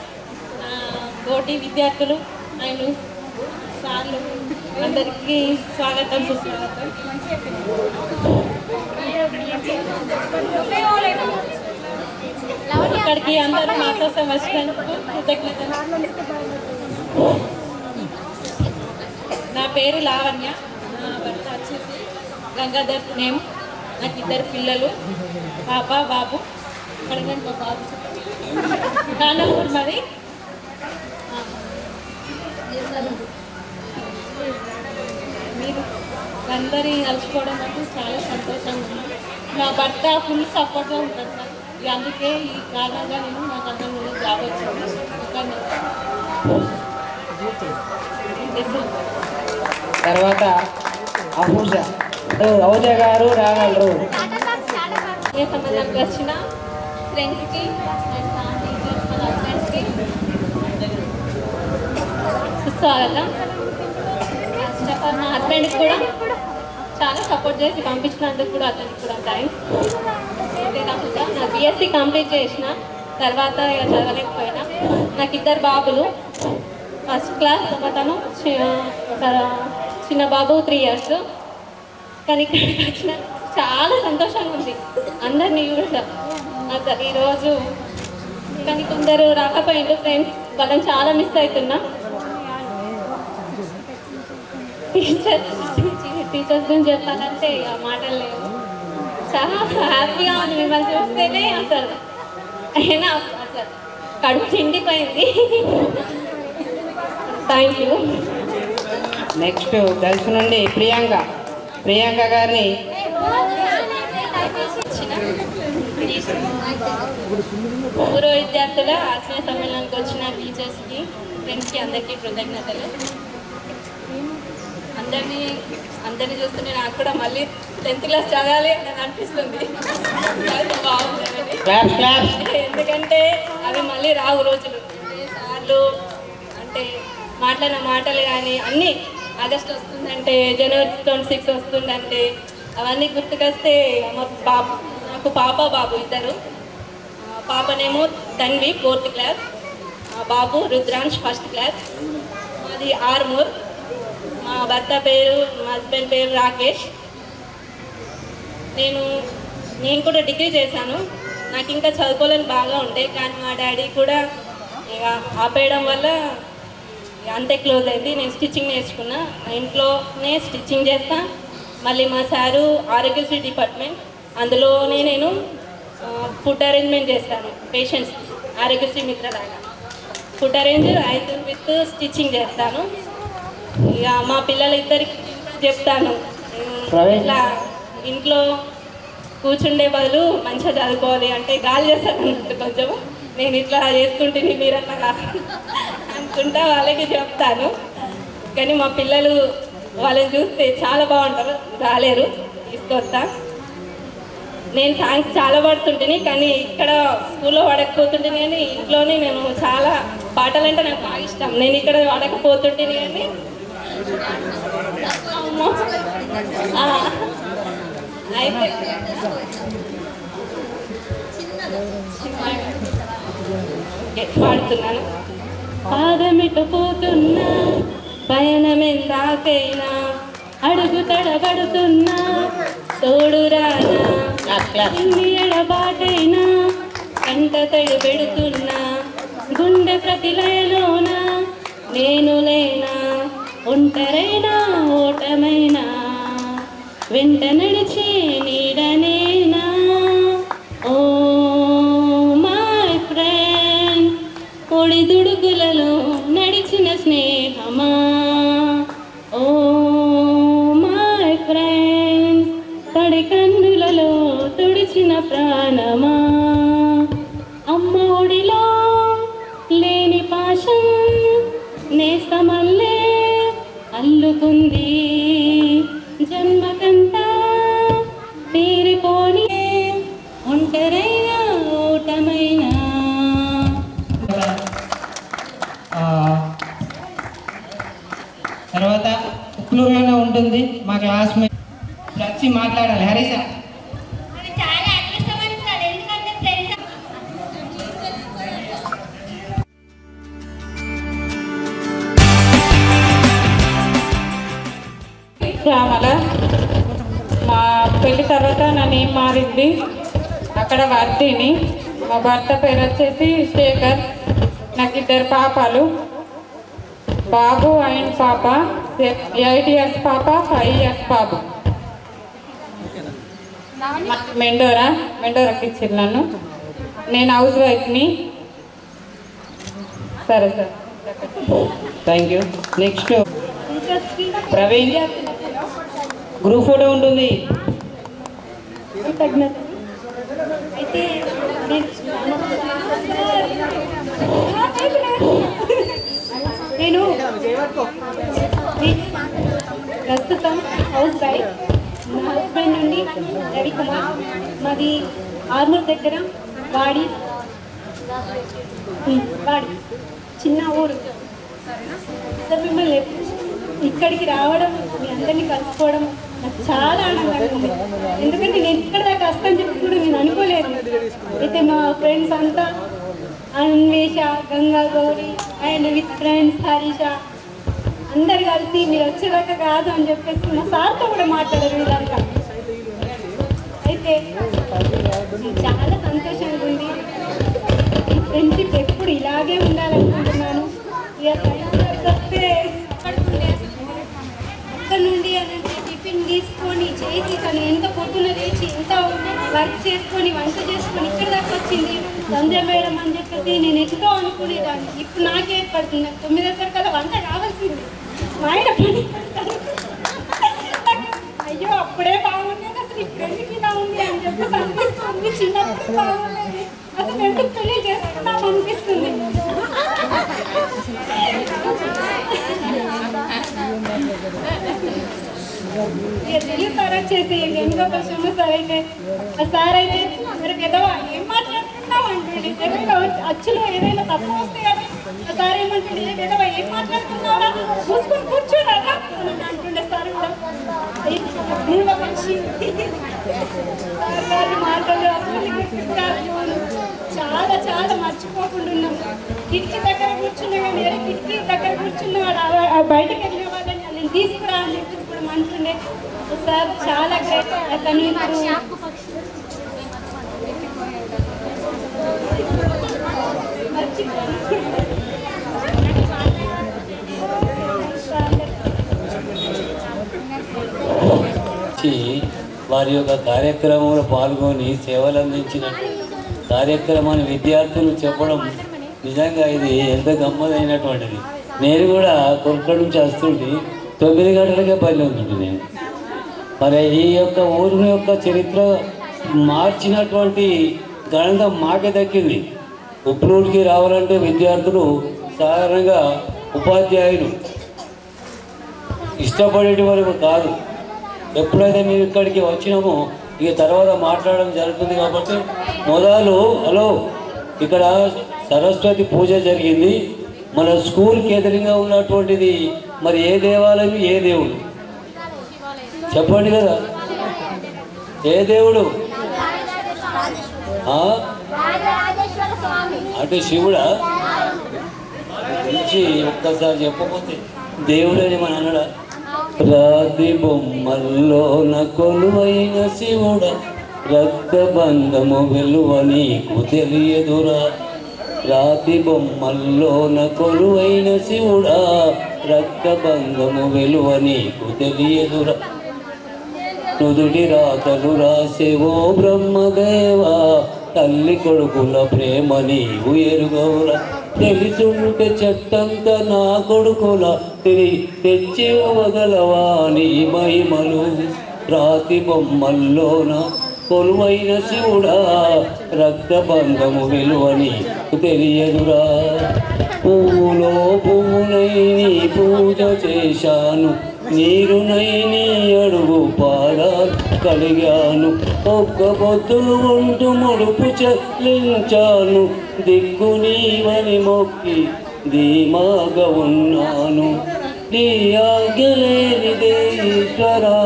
తోటి విద్యార్థులు అండ్ సార్లు అందరికీ స్వాగతం సుస్వాగతం. ఇక్కడికి అందరూ మా కోసం వచ్చినందుకు కృతజ్ఞతలు. నా పేరు లావణ్య, నా భర్త వచ్చేసి గంగాధర్ నేమ్. నాకు 2 పిల్లలు, పాప బాబు. అడగండి మా బాబు నాన్నపూర్ మరి. మీరు అందరి కలుసుకోవడం అంటే చాలా సంతోషంగా ఉంది. నా భర్త ఫుల్ సపోర్ట్గా ఉంటాడు సార్. అందుకే ఈ కారణంగా నేను నాకు అందరిలో జాబ్ వచ్చింది. తర్వాత అహూజ గారు రాగలరు. ఏ సంబంధానికి వచ్చిన ఫ్రెండ్స్కి అండ్ టీచర్స్ మన హస్బెండ్స్కి సుస్వాగతం. ఫస్ట్ ఆఫ్ ఆల్ మా హస్బెండ్కి కూడా చాలా సపోర్ట్ చేసి పంపించినందుకు కూడా అతనికి కూడా థ్యాంక్స్. అంతేకాకుండా నా BSc కంప్లీట్ చేసిన తర్వాత ఇక చదవలేకపోయినా. నాకు 2 బాబులు, ఫస్ట్ క్లాస్, ఒకతను చిన్న బాబు 3 years. కానీ ఇక్కడికి వచ్చిన చాలా సంతోషంగా ఉంది అందరినీ కూడా. అసలు ఈరోజు కానీ కొందరు రాకపోయిండు ఫ్రెండ్స్, వాళ్ళని చాలా మిస్ అవుతున్నా. టీచర్స్ గురించి చెప్పాలంటే ఇక మాటలు లేవు. చాలా హ్యాపీగా ఉంది మిమ్మల్ని చూస్తేనే. అసలు అయినా అసలు కడుపు నిండిపోయింది. Thank you. నెక్స్ట్ గర్ల్స్ నుండి ప్రియాంక గారిని పూర్వ విద్యార్థుల ఆత్మీయ సమ్మేళనానికి వచ్చిన టీచర్స్కి, ఫ్రెండ్స్కి అందరికీ కృతజ్ఞతలు. అందరినీ చూస్తుంటే నాకు కూడా మళ్ళీ 10th క్లాస్ చదవాలి అని అనిపిస్తుంది. బాగుంది, ఎందుకంటే అవి మళ్ళీ రావు రోజులు. సార్లు అంటే మాట్లాడిన మాటలు కానీ అన్నీ ఆగస్ట్ వస్తుందంటే, జనవరి 26 వస్తుందంటే అవన్నీ గుర్తుకొస్తే నాకు పాప బాబు 2. పాపనేమో తన్వి 4th క్లాస్, బాబు రుద్రాంశ్ 1st క్లాస్. మాది ఆర్మూర్. మా భర్త పేరు, మా హస్బెండ్ పేరు రాకేష్. నేను కూడా డిగ్రీ చేశాను. నాకు ఇంకా చదువుకోవాలని బాగా ఉండే, కానీ మా డాడీ కూడా ఇక ఆపేయడం వల్ల అంతే క్లోజ్ అయింది. నేను స్టిచ్చింగ్ నేర్చుకున్నా, ఇంట్లోనే స్టిచ్చింగ్ చేస్తా. మళ్ళీ మా సారు ఆరోగ్యశ్రీ డిపార్ట్మెంట్, అందులోనే నేను ఫుడ్ అరేంజ్మెంట్ చేస్తాను పేషెంట్స్. ఆరోగ్యశ్రీ మిత్రలాగా ఫుడ్ అరేంజ్ అయితే విత్ స్టిచ్చింగ్ చేస్తాను. ఇక మా పిల్లలిద్దరికి చెప్తాను, ఇట్లా ఇంట్లో కూర్చుండే బదులు మంచిగా చదువుకోవాలి అంటే గాలి చేస్తాను అన్నట్టు. కొంచెం నేను ఇట్లా చేసుకుంటుంది మీరన్నా అనుకుంటా వాళ్ళకి చెప్తాను. కానీ మా పిల్లలు వాళ్ళని చూస్తే చాలా బాగుంటారు, రాలేరు, తీసుకొస్తా. నేను సాంగ్స్ చాలా పాడుతుంటేని, కానీ ఇక్కడ స్కూల్లో పాడకపోతుంటేని, కానీ ఇంట్లోనే నేను చాలా పాటలు అంటే నాకు బాగా ఇష్టం. నేను ఇక్కడ పాడకపోతుంటేని కానీ అయితే పాడుతున్నాను. పాదమిటు పోతున్నా పయనమెందాకైనా, అడుగు తడబడుతున్నా తోడురానా, ఎన్ని ఎడబాటైనా కంట తడి పెడుతున్నా, గుండె ప్రతిలయలోన నేను లేనా, ఒంటరైనా ఓటమైనా వెంట నడిచే నీడనేనా. ఓ మై ఫ్రెండ్, ఒడిదుడుకులలో నడిచిన స్నేహమా. ఓ మై ఫ్రెండ్, తడి కన్నులలో తుడిచిన ప్రాణమా అమ్మ ఒడిలో లేని పాశం నేస్తమల్లే అల్లుకుంది జన్మకంతా తీరిపోని ఒంటరైన ఓటమైనా తర్వాత ఉక్లూరులోనే ఉంటుంది మా క్లాస్మేట్ వచ్చి మాట్లాడాలి హరీష. అది చాలా అదృష్టవంతురాలు ఎందుకంటే ఫ్రెండ్స్ రామల మా పెళ్లి తర్వాత నా నేమ్ మారింది. అక్కడ వర్ధిని, మా భర్త పేరు వచ్చేసి శేఖర్. నాకు 2 పాపాలు, బాబు అండ్ పాప. 8 years పాప, 5 years బాబు. మెండోరాకి ఇచ్చింది నన్ను. నేను హౌస్ వైఫ్ని. సరే sir, thank you. Next Praveen, group photo ఉంటుంది. కృతజ్ఞత. అయితే నేను ప్రస్తుతం హౌస్ వైఫ్. మా హస్బెండ్ నుండి రవికుమార్. మాది ఆర్మూర్ దగ్గర వాడి చిన్న ఊరు. సార్ మిమ్మల్ని ఇక్కడికి రావడం, మీ అందరినీ కలుసుకోవడం నాకు చాలా ఆనందంగా ఉంది. ఎందుకంటే నేను ఇక్కడ దాకా వస్తాను చెప్పి కూడా నేను అనుకోలేదు. అయితే మా ఫ్రెండ్స్ అంతా Anvesha, Ganga Gauri and with friends Harisha అందరు కలిసి మీరు వచ్చేదాకా కాదు అని చెప్పేసి మా సార్తో కూడా మాట్లాడారు వీళ్ళంతా. అయితే చాలా సంతోషంగా ఉంది. ఈ ఫ్రెండ్షిప్ ఎప్పుడు ఇలాగే ఉండాలనుకుంటున్నాను. ఇక సైన్స్ వస్తే అక్కడ నుండి అనంటే టిఫిన్ తీసుకొని చేసి తను ఎంత పొద్దున లేచి ఎంత వర్క్ చేసుకొని వంట చేసుకొని ఇక్కడ దాకా వచ్చింది సంధ్య మేడం అని చెప్పేసి నేను ఎంతో అనుకునేదాన్ని. ఇప్పుడు నాకే ఏర్పడుతుంది. 9 కల్లా వంట కావాల్సింది. మా ఆయన పని అయ్యో అప్పుడే బాగుండేది, అసలు ఇప్పుడు ఎందుకు ఇలా ఉంది అని చెప్పేసి అనిపిస్తుంది. చిన్నప్పుడు బాగుండేది, అసలు ఎందుకు పెళ్లి చేసుకుంటాం అనిపిస్తుంది. తెలుగు సార్ వచ్చేసి ఎందుకో కష్టమో సార్ అయితే ఆ సార్ అయితే మరి పెద్దవా ఏం మాట్లాడుతున్నావు అంటుండే. తెలుగులో అచ్చులో ఏదైనా తప్పు వస్తే కదా ఆ సార్ ఏమంటుండే, ఏ పెద్దవా ఏం మాట్లాడుతున్నావురా చూసుకొని కూర్చోరా అని అంటుండే. సార్ కూడా మూడో మనిషి సార్ మాటలు అసలు చాలా చాలా మర్చిపోకుండా ఉన్నాం. కిటికీ దగ్గర కూర్చున్నా కానీ కిటికీ దగ్గర కూర్చున్నవాడు బయటకు వెళ్ళిన వాళ్ళని నేను తీసుకురా అని చెప్పేసి కూడా అంటుండే. సార్ చాలా గ్రేట్. అతను వారి యొక్క కార్యక్రమంలో పాల్గొని సేవలు అందించిన కార్యక్రమాన్ని విద్యార్థులు చెప్పడం నిజంగా ఇది ఎంత గమ్మదైనటువంటిది. నేను కూడా కొరకడ నుంచి వస్తుంటే 9 గంటలకే పని ఉంటుంది. నేను మరి ఈ యొక్క ఊరి యొక్క చరిత్ర మార్చినటువంటి ఘనత మాకే దక్కింది. ఉప్పునూరుకి రావాలంటే విద్యార్థులు సాధారణంగా ఉపాధ్యాయులు ఇష్టపడేటి వరకు కాదు. ఎప్పుడైతే మేము ఇక్కడికి వచ్చినామో ఇక తర్వాత మాట్లాడడం జరుగుతుంది. కాబట్టి మొదలు హలో ఇక్కడ సరస్వతి పూజ జరిగింది. మన స్కూల్కి ఎదురుగా ఉన్నటువంటిది మరి ఏ దేవాలయం, ఏ దేవుడు చెప్పండి కదా, ఏ దేవుడు? అంటే శివుడా? గురించి ఒక్కసారి చెప్పకపోతే దేవుడని మన అన్నాడా? రాతి బొమ్మల్లోన కొలువైన శివుడ రక్తబంధము విలువ నీకు తెలియదురా. రాతి బొమ్మల్లోన కొలువైన శివుడా రక్తబంధము విలువ నీకు తెలియదురా. నుదుటి రాతలు రాసేవో బ్రహ్మదేవా తల్లి కొడుకుల ప్రేమ నీవు ఎరుగవురా. తెలుసుంటే చెట్టంత నా కొడుకుల తెచ్చి వదలవా నీ మహిమలు. రాతి బొమ్మల్లోన కొలువైన శివుడా రక్తబంధము విలువని తెలియదురా. పువ్వులో పువ్వునై నీ పూజ చేశాను, నీరునై నీ అడుగు పాదాలు కలిగాను, ఒక్క పొద్దులు ఉంటూ ముడుపు చెల్లించాను, దిక్కు నీవని మొక్కి ధీమాగా ఉన్నాను, నీ ఆజ్ఞలేనిదే ఈశ్వరా.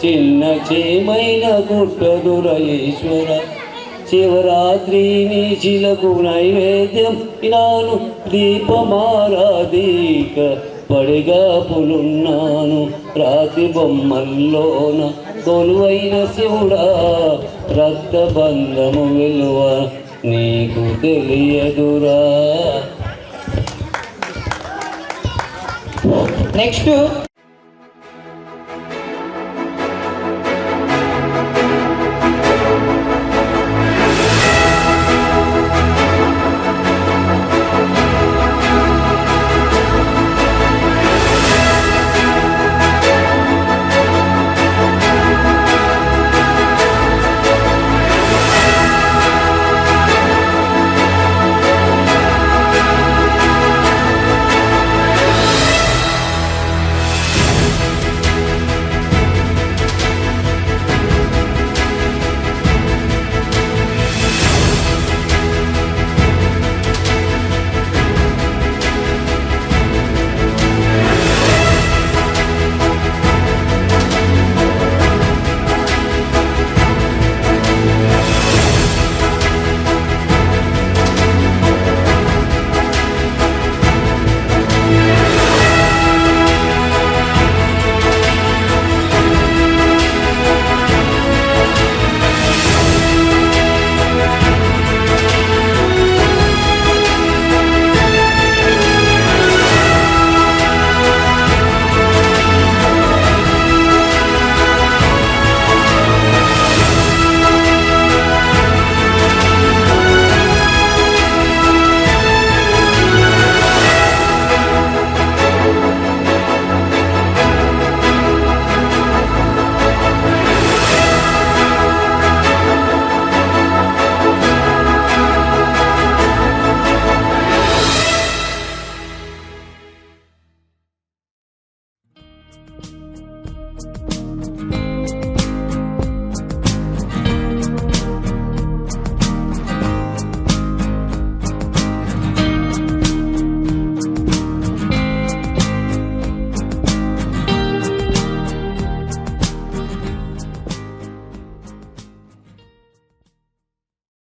చిన్న చేమైన గుట్టదుర ఈశ్వర. శివరాత్రి నీ శిలకు నైవేద్యం నాను, దీపమారాధీక పడిగా పులున్నాను, రాతి బొమ్మల్లోన కొలువైన శివుడా రక్తబంధము విలువ నీకు తెలియదురా. నెక్స్ట్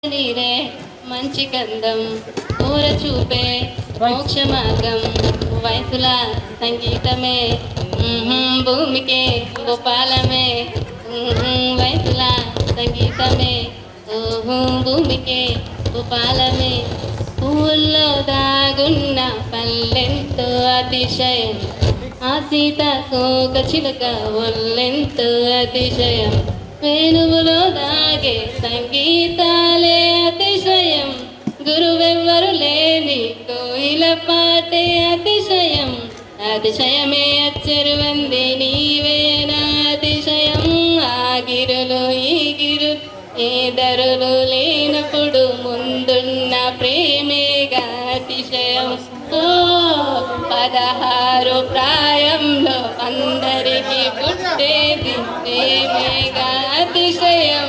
నీరే మంచి గంధం ఊర చూపే మోక్ష మార్గం వయసుల సంగీతమే భూమికే గోపాలమే వయసుల సంగీతమే భూమికే గోపాలమే పువ్వుల్లో దాగున్న పల్లెంతో అతిశయం ఆ సీతకోక చిలుక ఒళ్ళెంతో అతిశయం వేణువులో దాగే సంగీతాలే అతిశయం గురువెవ్వరు లేని కోయిల పాటే అతిశయం అతిశయమే అచ్చరువంది నీవేనా అతిశయం ఆ గిరులు ఈ గిరు ఏ ధరులు లేనప్పుడు ముందున్న ప్రేమేగా అతిశయం 16 ప్రాయంలో అందరికీ పుట్టేది ప్రేమేగా అతిశయం.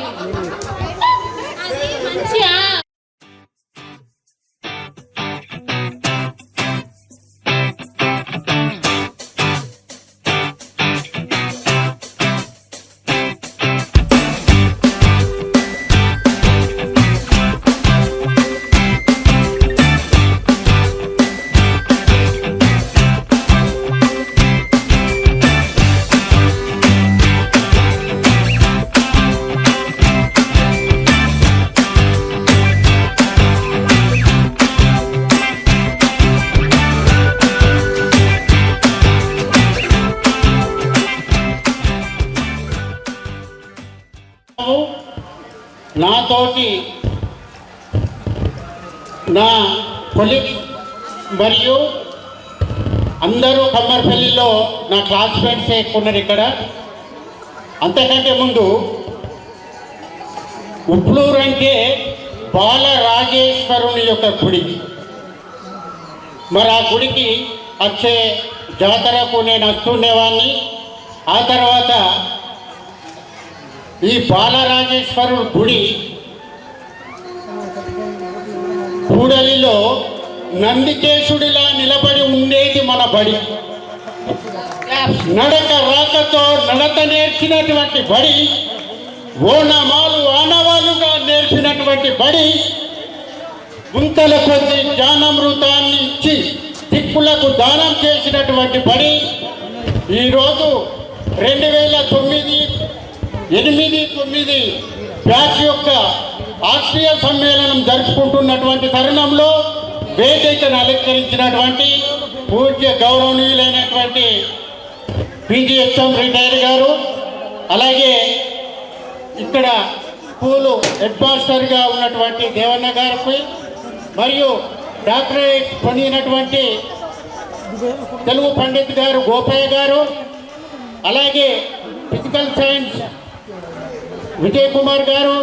నాతోటి నా కొలీగ్ మరియు అందరూ కమ్మర్పల్లిలో నా క్లాస్మేట్సే ఎక్కువ ఉన్నారు ఇక్కడ. అంతకంటే ముందు ఉప్లూరు అంటే బాలరాజేశ్వరుని యొక్క గుడి. మరి ఆ గుడికి వచ్చే జాతరకు నేను వస్తుండేవాడిని. ఆ తర్వాత ఈ బాలరాజేశ్వరుడు గుడి కూడలిలో నందికేశుడిలా నిలబడి ఉండేది మన బడి. నడక రాకతో నడత నేర్చినటువంటి బడి, ఓనమాలు ఆనవాలుగా నేర్పినటువంటి బడి, గుంతల కొద్ది జ్ఞానామృతాన్ని ఇచ్చి దిక్కులకు దానం చేసినటువంటి బడి. ఈరోజు 2009 బ్యాచ్ యొక్క ఆత్మీయ సమ్మేళనం జరుపుకుంటున్నటువంటి తరుణంలో వేదికను అలంకరించినటువంటి పూజ్య గౌరవనీయులైనటువంటి PGHM రిటైర్ గారు, అలాగే ఇక్కడ స్కూలు హెడ్ మాస్టర్గా ఉన్నటువంటి దేవన్న గారికి, మరియు డాక్టరేట్ పొందినటువంటి తెలుగు పండిత్ గారు గోపయ్య గారు, అలాగే ఫిజికల్ సైన్స్ విజయ్ కుమార్ గారు,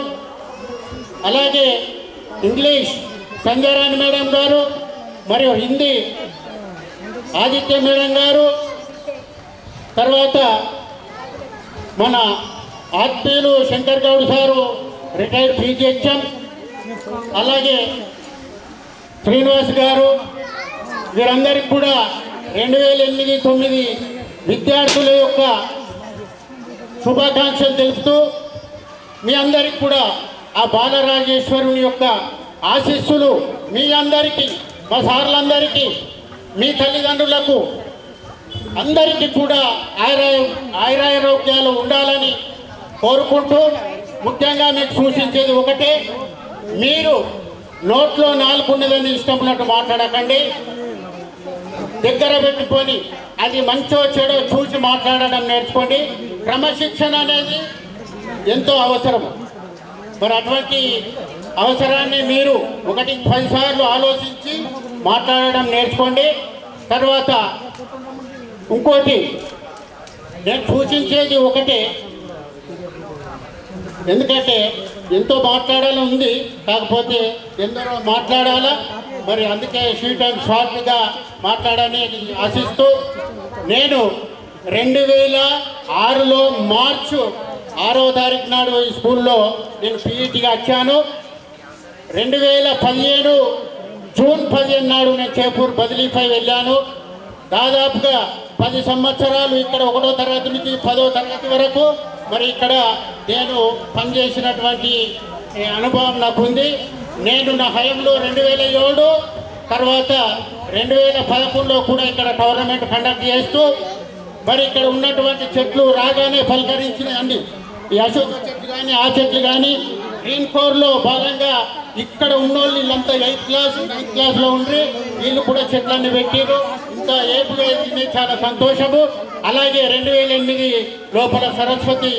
అలాగే ఇంగ్లీష్ సంజయరాణి మేడం గారు, మరియు హిందీ ఆదిత్య మేడం గారు, తర్వాత మన ఆత్మీయులు Shankar Goud sir retired PGHM, అలాగే శ్రీనివాస్ గారు, వీరందరికీ కూడా 2008-09 విద్యార్థుల యొక్క శుభాకాంక్షలు తెలుపుతూ మీ అందరికీ కూడా ఆ బాలరాజేశ్వరుని యొక్క ఆశీస్సులు మీ అందరికీ, మా సార్లందరికీ, మీ తల్లిదండ్రులకు అందరికీ కూడా ఆయురారోగ్యాలు ఉండాలని కోరుకుంటూ, ముఖ్యంగా మీకు సూచించేది ఒకటే, మీరు నోట్లో నాలుగున్నదని ఇష్టమైనట్టు మాట్లాడకండి. దగ్గర పెట్టుకొని అది మంచో చెడో చూసి మాట్లాడడం నేర్చుకోండి. క్రమశిక్షణ అనేది ఎంతో అవసరం. మరి అటువంటి అవసరాన్ని మీరు 1-10 సార్లు ఆలోచించి మాట్లాడడం నేర్చుకోండి. తర్వాత ఇంకోటి నేను సూచించేది ఒకటే, ఎందుకంటే ఎంతో మాట్లాడాలని ఉంది, కాకపోతే ఎందరో మాట్లాడాలా, మరి అందుకే షీట్ అండ్ షార్ట్గా మాట్లాడాలని ఆశిస్తూ, నేను 2006లో మార్చి 6వ తారీఖు నాడు ఈ స్కూల్లో నేను PETగా వచ్చాను. 2015 జూన్ 15 నాడు నేను చేపూర్ బదిలీపై వెళ్ళాను. దాదాపుగా 10 సంవత్సరాలు ఇక్కడ 1వ తరగతి నుంచి 10వ తరగతి వరకు మరి ఇక్కడ నేను పనిచేసినటువంటి అనుభవం నాకు ఉంది. నేను నా హయాంలో 2007 తర్వాత 2011లో కూడా ఇక్కడ టోర్నమెంట్ కండక్ట్ చేస్తూ, మరి ఇక్కడ ఉన్నటువంటి చెట్లు రాగానే పలకరించినాయండి. ఈ అశోక చెట్లు కానీ ఆ చెట్లు కానీ గ్రీన్ కోర్లో భాగంగా ఇక్కడ ఉన్నోళ్ళు వీళ్ళంతా 8th క్లాస్ 9th క్లాస్లో ఉండి వీళ్ళు కూడా చెట్లన్నీ పెట్టారు. ఇంత ఏపుగా ఎదిగినాయి, చాలా సంతోషము. అలాగే 2008 లోపల సరస్వతి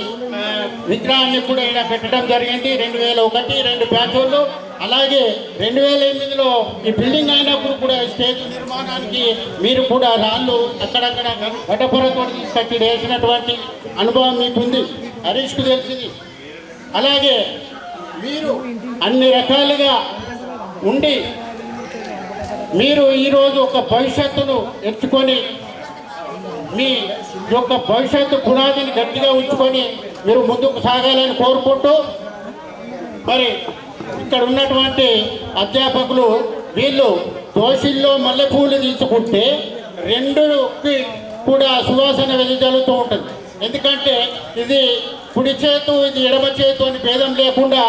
విగ్రహాన్ని కూడా ఇలా పెట్టడం జరిగింది. 2001, 2 బ్యాచోళ్ళు. అలాగే 2008లో ఈ బిల్డింగ్ అయినప్పుడు కూడా స్టేజ్ నిర్మాణానికి మీరు కూడా రాళ్ళు అక్కడక్కడ గడ్డపొరతో తీసుకొచ్చి వేసినటువంటి అనుభవం మీకుంది, హరీష్కు తెలిసింది. అలాగే మీరు అన్ని రకాలుగా ఉండి మీరు ఈరోజు ఒక భవిష్యత్తును ఎంచుకొని మీ యొక్క భవిష్యత్తు పునాదిని గట్టిగా ఉంచుకొని మీరు ముందుకు సాగాలని కోరుకుంటూ, మరి ఇక్కడ ఉన్నటువంటి అధ్యాపకులు వీళ్ళు దోషుల్లో మల్లెపూలు తీసుకుంటే 2కి కూడా సువాసన వెదజల్లుతూ ఉంటుంది. ఎందుకంటే ఇది కుడి చేతు ఇది ఎడమ చేతు అని భేదం లేకుండా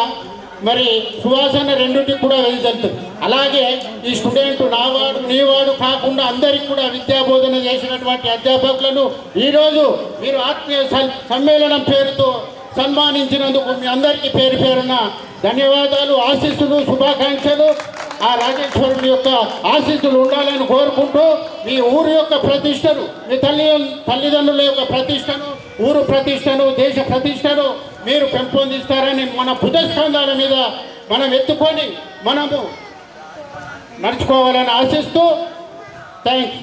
మరి సువాసన 2కి కూడా వెదజల్లుతుంది. అలాగే ఈ స్టూడెంట్ నావాడు నీవాడు కాకుండా అందరికీ కూడా విద్యాబోధన చేసినటువంటి అధ్యాపకులను ఈరోజు మీరు ఆత్మీయ సమ్మేళనం పేరుతో సన్మానించినందుకు మీ అందరికీ పేరు పేరున ధన్యవాదాలు, ఆశీస్సులు, శుభాకాంక్షలు. ఆ రాజేశ్వరుని యొక్క ఆశీస్సులు ఉండాలని కోరుకుంటూ మీ ఊరు యొక్క ప్రతిష్టను, మీ తల్లిదండ్రుల యొక్క ప్రతిష్టను, ఊరు ప్రతిష్టను, దేశ ప్రతిష్టను మీరు పెంపొందిస్తారని మన బుధస్కంధాల మీద మనం ఎత్తుకొని మనము నడుచుకోవాలని ఆశిస్తూ థ్యాంక్స్.